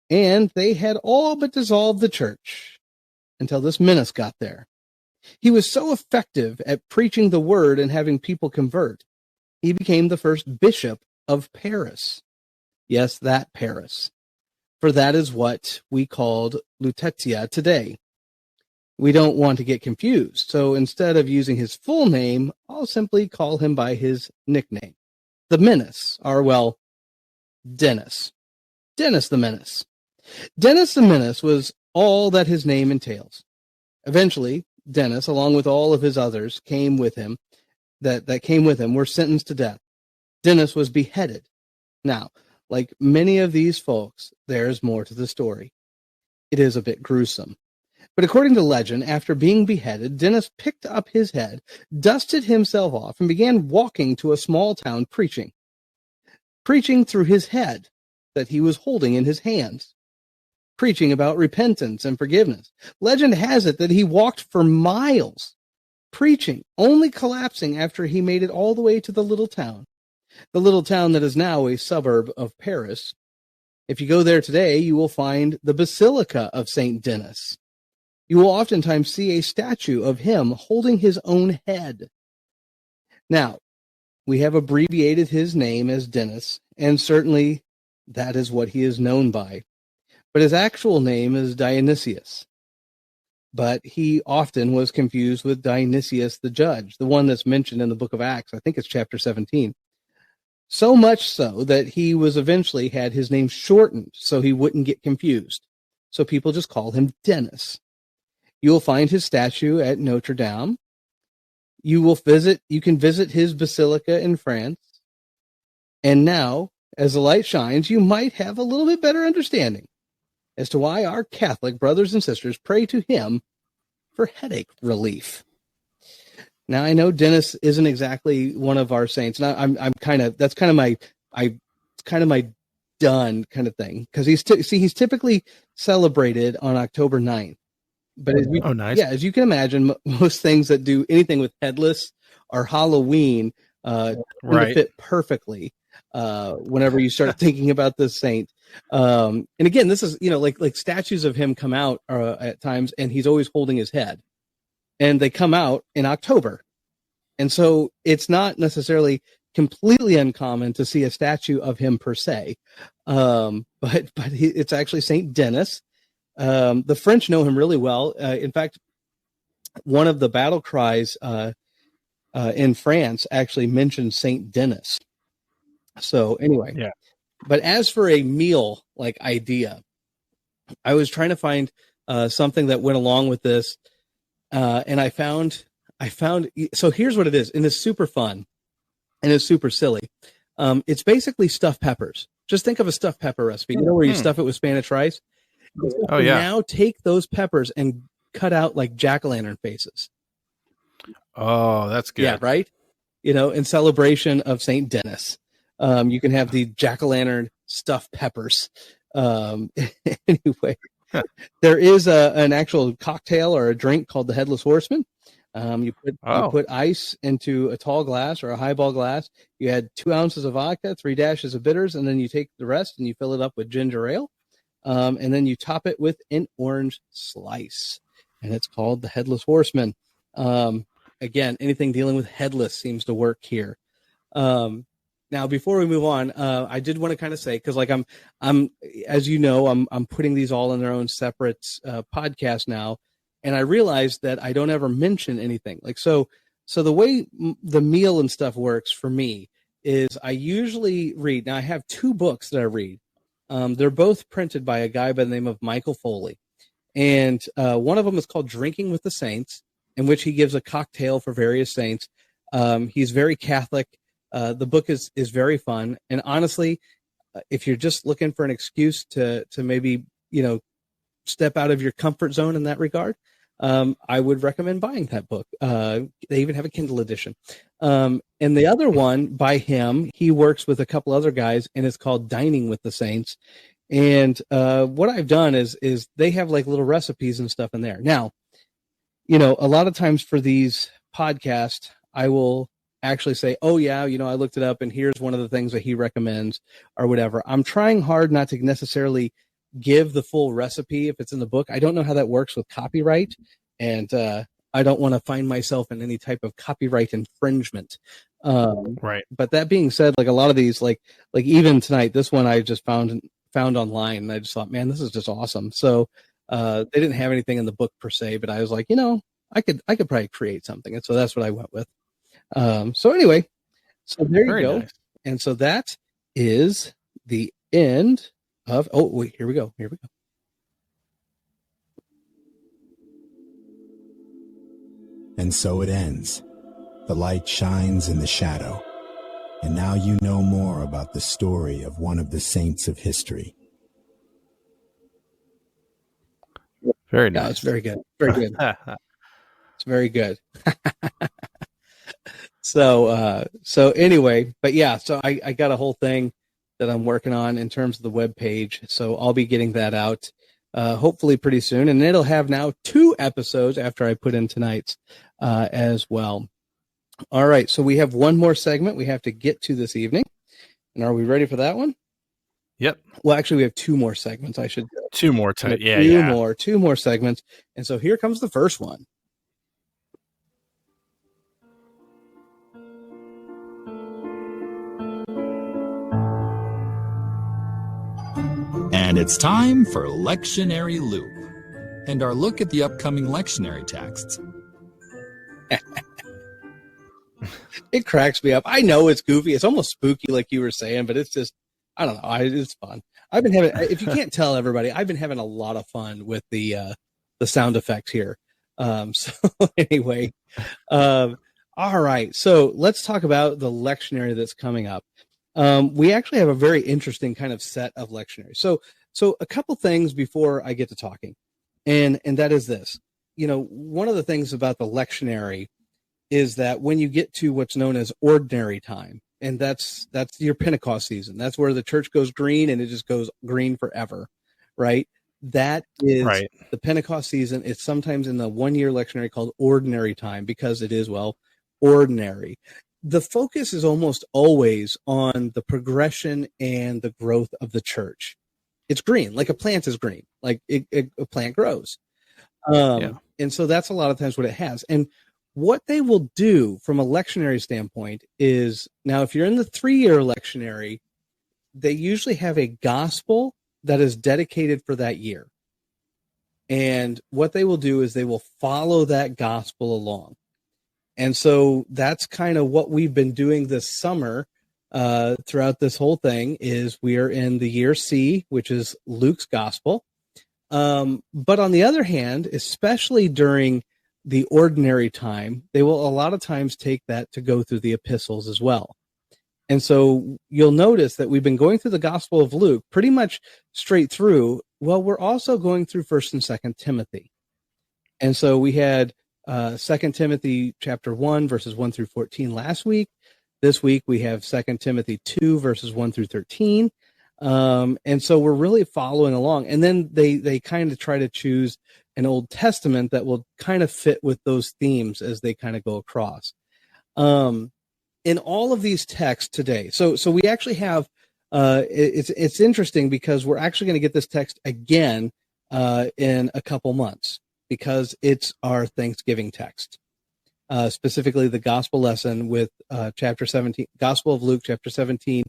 And they had all but dissolved the church until this menace got there. He was so effective at preaching the word and having people convert, he became the first bishop of Paris. Yes, that Paris. For that is what we called Lutetia today. We don't want to get confused, so instead of using his full name, I'll simply call him by his nickname. The Menace, or well, Dennis. Dennis the Menace. Dennis the Menace was all that his name entails. Eventually, Dennis, along with all of his others, came with him, that came with him, were sentenced to death. Dennis was beheaded. Now, like many of these folks, there's more to the story. It is a bit gruesome. But according to legend, after being beheaded, Dennis picked up his head, dusted himself off, and began walking to a small town preaching. Preaching through his head that he was holding in his hands. Preaching about repentance and forgiveness. Legend has it that he walked for miles, preaching, only collapsing after he made it all the way to the little town that is now a suburb of Paris. If you go there today, you will find the Basilica of St. Denis. You will oftentimes see a statue of him holding his own head. Now, we have abbreviated his name as Dennis, and certainly that is what he is known by. But his actual name is Dionysius. But he often was confused with Dionysius the judge, the one that's mentioned in the book of Acts. I think it's chapter 17. So much so that he was eventually had his name shortened so he wouldn't get confused. So people just call him Dennis. You will find his statue at Notre Dame. You can visit his basilica in France. And now, as the light shines, you might have a little bit better understanding as to why our Catholic brothers and sisters pray to him for headache relief. Now, I know Dennis isn't exactly one of our saints. Now, that's kind of my done kind of thing, because he's typically celebrated on October 9th. But nice. As you can imagine, most things that do anything with headless or Halloween fit perfectly whenever you start thinking about this saint. And again, this is, like statues of him come out at times, and he's always holding his head. And they come out in October. And so it's not necessarily completely uncommon to see a statue of him per se. But it's actually Saint Denis. The French know him really well. In fact, one of the battle cries in France actually mentions Saint Denis. So anyway, Yeah. But as for a meal like idea, I was trying to find something that went along with this, and I found. So here's what it is, and it's super fun, and it's super silly. It's basically stuffed peppers. Just think of a stuffed pepper recipe. You know where you stuff it with Spanish rice? Oh, yeah. Now take those peppers and cut out like jack-o'-lantern faces. Oh, that's good. Yeah, right? In celebration of St. Denis. You can have the jack-o'-lantern stuffed peppers. Anyway, there is an actual cocktail or a drink called the Headless Horseman. You put ice into a tall glass or a highball glass. You add 2 ounces of vodka, 3 dashes of bitters, and then you take the rest and you fill it up with ginger ale. And then you top it with an orange slice. And it's called the Headless Horseman. Again, anything dealing with headless seems to work here. Now, before we move on, I did want to kind of say, because like I'm, as you know, I'm putting these all in their own separate podcast now, and I realized that I don't ever mention anything. Like so the way the meal and stuff works for me is I usually read. Now I have 2 books that I read. They're both printed by a guy by the name of Michael Foley, and one of them is called Drinking with the Saints, in which he gives a cocktail for various saints. He's very Catholic. The book is very fun. And honestly, if you're just looking for an excuse to maybe, step out of your comfort zone in that regard, I would recommend buying that book. They even have a Kindle edition. And the other one by him, he works with a couple other guys, and it's called Dining with the Saints. And what I've done is they have like little recipes and stuff in there. Now, a lot of times for these podcasts, I will actually say, oh yeah, I looked it up and here's one of the things that he recommends or whatever. I'm trying hard not to necessarily give the full recipe if it's in the book. I don't know how that works with copyright, and I don't want to find myself in any type of copyright infringement. Right. But that being said, like a lot of these, like even tonight, this one I just found online, and I just thought, man, this is just awesome. So they didn't have anything in the book per se, but I was like, I could probably create something, and so that's what I went with. So anyway, so there you go. Nice. And so that is the end of, oh, wait, here we go. And so it ends. The light shines in the shadow. And now you know more about the story of one of the saints of history. Very nice. Yeah, it's very good. Very good. It's very good. So anyway, but yeah, so I got a whole thing that I'm working on in terms of the web page. So I'll be getting that out hopefully pretty soon, and it'll have now 2 episodes after I put in tonight's as well. All right, so we have one more segment we have to get to this evening, and are we ready for that one? Yep. Well, actually, we have 2 more segments. I should 2 more. Two more segments, and so here comes the first one. And it's time for Lectionary Loop and our look at the upcoming lectionary texts. It cracks me up. I know it's goofy. It's almost spooky, like you were saying, but it's just, I don't know. It's fun. I've been having, if you can't tell everybody, I've been having a lot of fun with the sound effects here. So anyway, all right. So let's talk about the lectionary that's coming up. We actually have a very interesting kind of set of lectionaries. So a couple things before I get to talking, and that is this. One of the things about the lectionary is that when you get to what's known as ordinary time, and that's your Pentecost season, that's where the church goes green and it just goes green forever, right? That is right. The Pentecost season. It's sometimes in the 1-year lectionary called ordinary time because it is, well, ordinary. The focus is almost always on the progression and the growth of the church. It's green, like a plant is green, like a plant grows. And so that's a lot of times what it has. And what they will do from a lectionary standpoint is, now if you're in the 3-year lectionary, they usually have a gospel that is dedicated for that year. And what they will do is they will follow that gospel along. And so that's kind of what we've been doing this summer throughout this whole thing. Is we are in the year C, which is Luke's gospel. But on the other hand, especially during the ordinary time, they will a lot of times take that to go through the epistles as well. And so you'll notice that we've been going through the Gospel of Luke pretty much straight through. Well, we're also going through 1st and 2nd Timothy. And so we had 2 Timothy chapter 1, verses 1 through 14 last week. This week we have 2 Timothy 2, verses 1 through 13. And so we're really following along. And then they kind of try to choose an Old Testament that will kind of fit with those themes as they kind of go across. In all of these texts today, so we actually have, it's interesting because we're actually going to get this text again in a couple months, because it's our Thanksgiving text, specifically the gospel lesson with chapter 17, Gospel of Luke, chapter 17,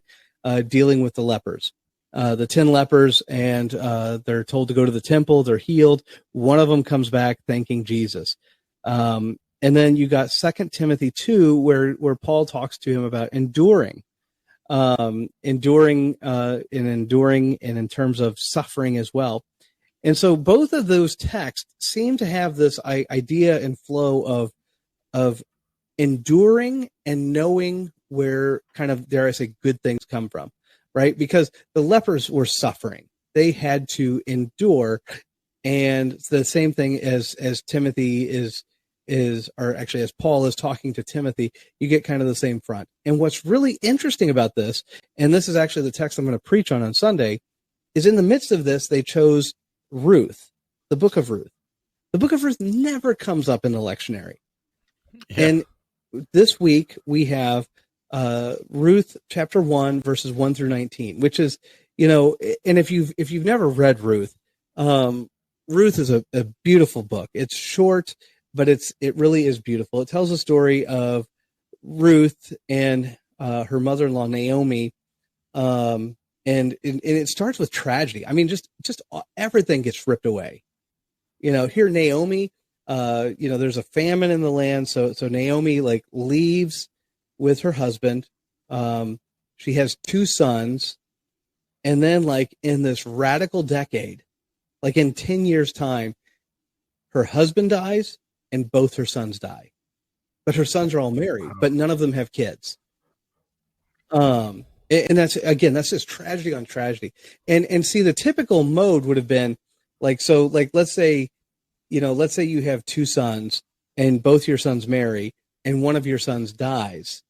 dealing with the lepers. The 10 lepers, and they're told to go to the temple. They're healed. One of them comes back thanking Jesus. And then you got 2 Timothy 2, where Paul talks to him about enduring and in terms of suffering as well. And so both of those texts seem to have this idea and flow of enduring and knowing where kind of, dare I say, good things come from, right? Because the lepers were suffering. They had to endure. And it's the same thing as Timothy is, or actually as Paul is talking to Timothy, you get kind of the same front. And what's really interesting about this, and this is actually the text I'm going to preach on Sunday, is in the midst of this, they chose Ruth, the book of Ruth. The book of Ruth never comes up in the lectionary. Yeah. And this week we have Ruth chapter 1, verses 1 through 19, which is, and if you've never read Ruth, Ruth is a beautiful book. It's short, but it really is beautiful. It tells the story of Ruth and her mother-in-law Naomi, and it starts with tragedy. I mean, just everything gets ripped away. Here Naomi, there's a famine in the land, so Naomi leaves with her husband. She has 2 sons, and then in this radical decade, in 10 years' time, her husband dies and both her sons die. But her sons are all married, but none of them have kids. And that's just tragedy on tragedy. And see, the typical mode would have been let's say you have 2 sons and both your sons marry and one of your sons dies,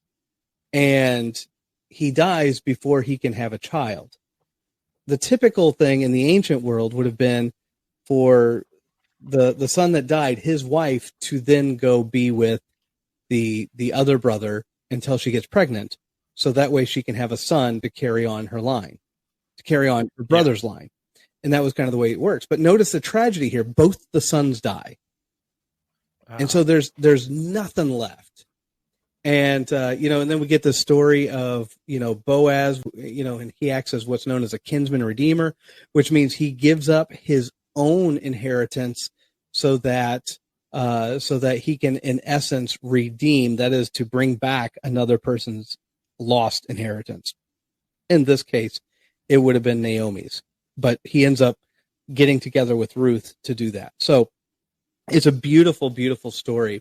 and he dies before he can have a child. The typical thing in the ancient world would have been for the son that died, his wife, to then go be with the other brother until she gets pregnant, so that way she can have a son to carry on her line, to carry on her brother's line. And that was kind of the way it works. But notice the tragedy here. Both the sons die. Wow. And so there's nothing left. And, and then we get the story of, Boaz, and he acts as what's known as a kinsman redeemer, which means he gives up his own inheritance so that he can, in essence, redeem, that is, to bring back another person's lost inheritance. In this case, it would have been Naomi's, but he ends up getting together with Ruth to do that. So it's a beautiful, beautiful story.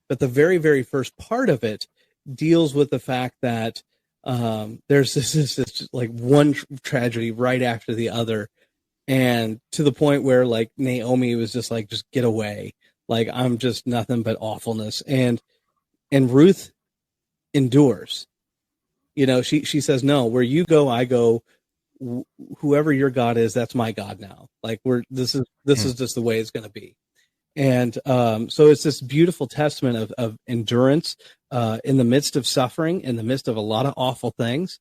But the very, very first part of it deals with the fact that there's this one tragedy right after the other, and to the point where Naomi was just just get away, I'm just nothing but awfulness, and Ruth endures. She says, no, where you go, I go. Whoever your God is, that's my God now. This is just the way it's going to be. And so it's this beautiful testament of endurance in the midst of suffering, in the midst of a lot of awful things.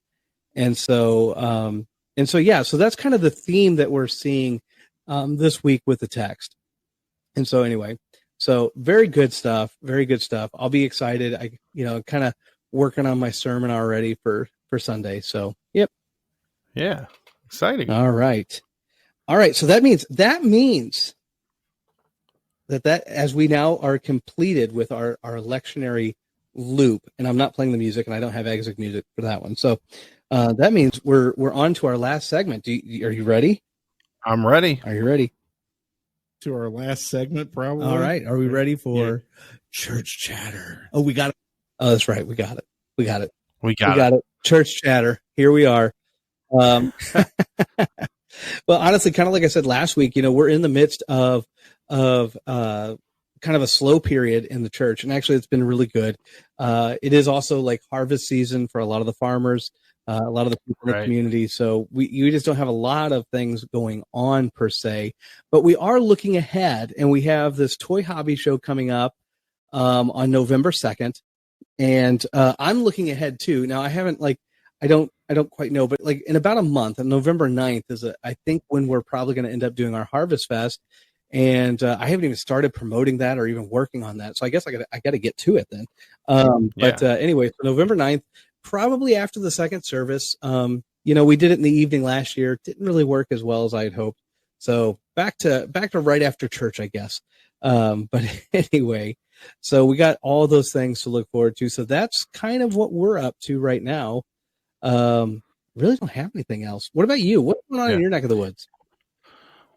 And so that's kind of the theme that we're seeing this week with the text. And so anyway, So very good stuff. Very good stuff. I'll be excited. I, kind of working on my sermon already for Sunday. So, yep. Yeah. Exciting. All right. So that means that as we now are completed with our lectionary loop, and I'm not playing the music, and I don't have exit music for that one. So that means we're on to our last segment. Are you ready? I'm ready. Are you ready? To our last segment, probably. All right. Are we ready for church chatter? Oh, we got it. Oh, that's right. We got it. We got it. Church chatter. Here we are. Well, honestly, kind of like I said last week, we're in the midst of kind of a slow period in the church, and actually it's been really good. It is also like harvest season for a lot of the farmers, a lot of the people in the community. So you just don't have a lot of things going on per se, but we are looking ahead, and we have this toy hobby show coming up on November 2nd. And I'm looking ahead too. Now I haven't I don't quite know, but like in about a month, on November 9th is I think when we're probably going to end up doing our Harvest Fest. And I haven't even started promoting that or even working on that. So I guess I got to get to it then. But anyway, so November 9th, probably after the second service. We did it in the evening last year. Didn't really work as well as I had hoped. So back to right after church, I guess. But anyway, so we got all those things to look forward to. So that's kind of what we're up to right now. Really don't have anything else. What about you? What's going on in your neck of the woods?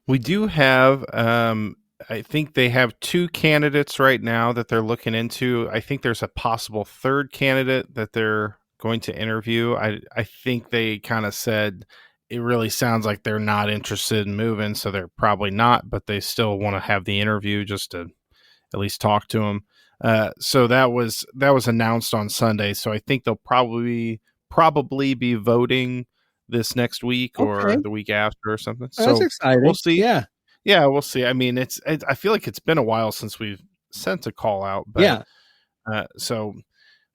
We do have, I think they have 2 candidates right now that they're looking into. I think there's a possible 3rd candidate that they're going to interview. I think they kind of said it really sounds like they're not interested in moving, so they're probably not, but they still want to have the interview just to at least talk to them. So that was announced on Sunday. So I think they'll probably be voting this next week or the week after or something. Oh, that's exciting. We'll see. Yeah, we'll see. I mean, I feel like it's been a while since we've sent a call out, but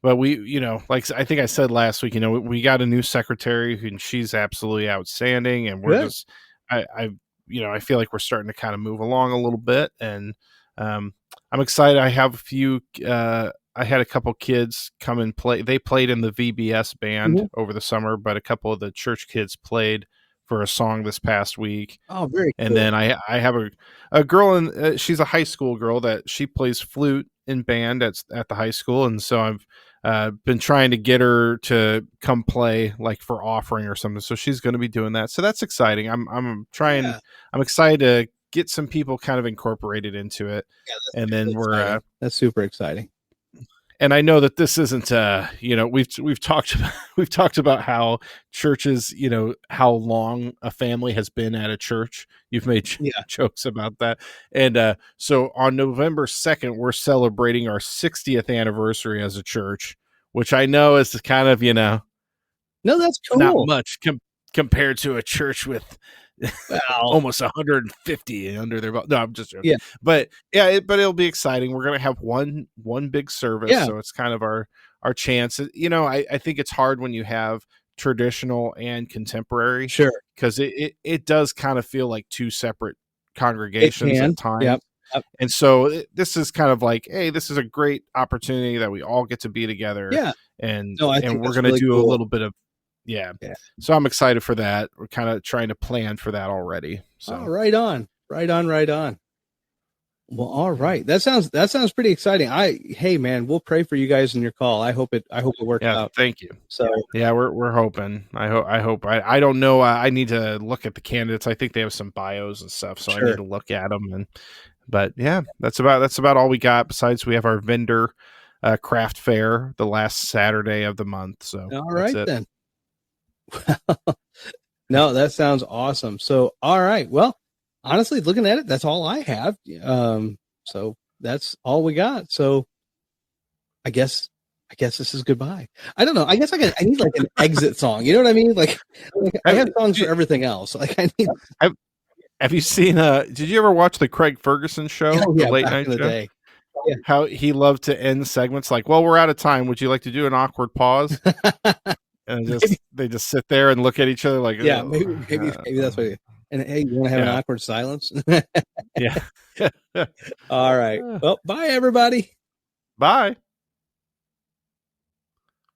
but we, like I think I said last week, we got a new secretary and she's absolutely outstanding, and we're just, I feel like we're starting to kind of move along a little bit, and I'm excited. I have a few. I had a couple kids come and play. They played in the VBS band over the summer, but a couple of the church kids played for a song this past week. Oh, very cool. And then I have a girl, she's a high school girl that she plays flute in band at the high school. And so I've been trying to get her to come play like for offering or something. So she's going to be doing that. So that's exciting. I'm excited to get some people kind of incorporated into it. Yeah, and then that's super exciting. And I know that this isn't, we've talked about how churches, how long a family has been at a church. You've made jokes about that. And so on November 2nd, we're celebrating our 60th anniversary as a church, which I know is kind of, no, that's cool. Not much compared to a church with almost 150 under their belt. No, I'm just joking. Yeah. But it'll be exciting. We're gonna have one big service, so it's kind of our chance. I think it's hard when you have traditional and contemporary, sure, because it does kind of feel like 2 separate congregations at times. Yep. And so this is kind of like, hey, this is a great opportunity that we all get to be together. Yeah. And we're going to do cool. a little bit of, So I'm excited for that. We're kind of trying to plan for that already. So right on. Well, all right. That sounds pretty exciting. Hey man, we'll pray for you guys in your call. I hope it works out. Thank you. So we're hoping. I hope. I don't know. I need to look at the candidates. I think they have some bios and stuff, so sure. I need to look at them. But that's about all we got. Besides, we have our vendor craft fair the last Saturday of the month. So all right then. No, that sounds awesome. So, all right. Well, honestly, looking at it, that's all I have. So that's all we got. So I guess this is goodbye. I don't know. I guess I need like an exit song. You know what I mean? Like I have songs for everything else. Like I need. Have you seen? Did you ever watch the Craig Ferguson show? The late night show? Day. Yeah. How he loved to end segments like, "Well, we're out of time. Would you like to do an awkward pause?" And they just sit there and look at each other like, maybe that's what. And hey, you want to have an awkward silence? Yeah. All right. Well, bye everybody. Bye.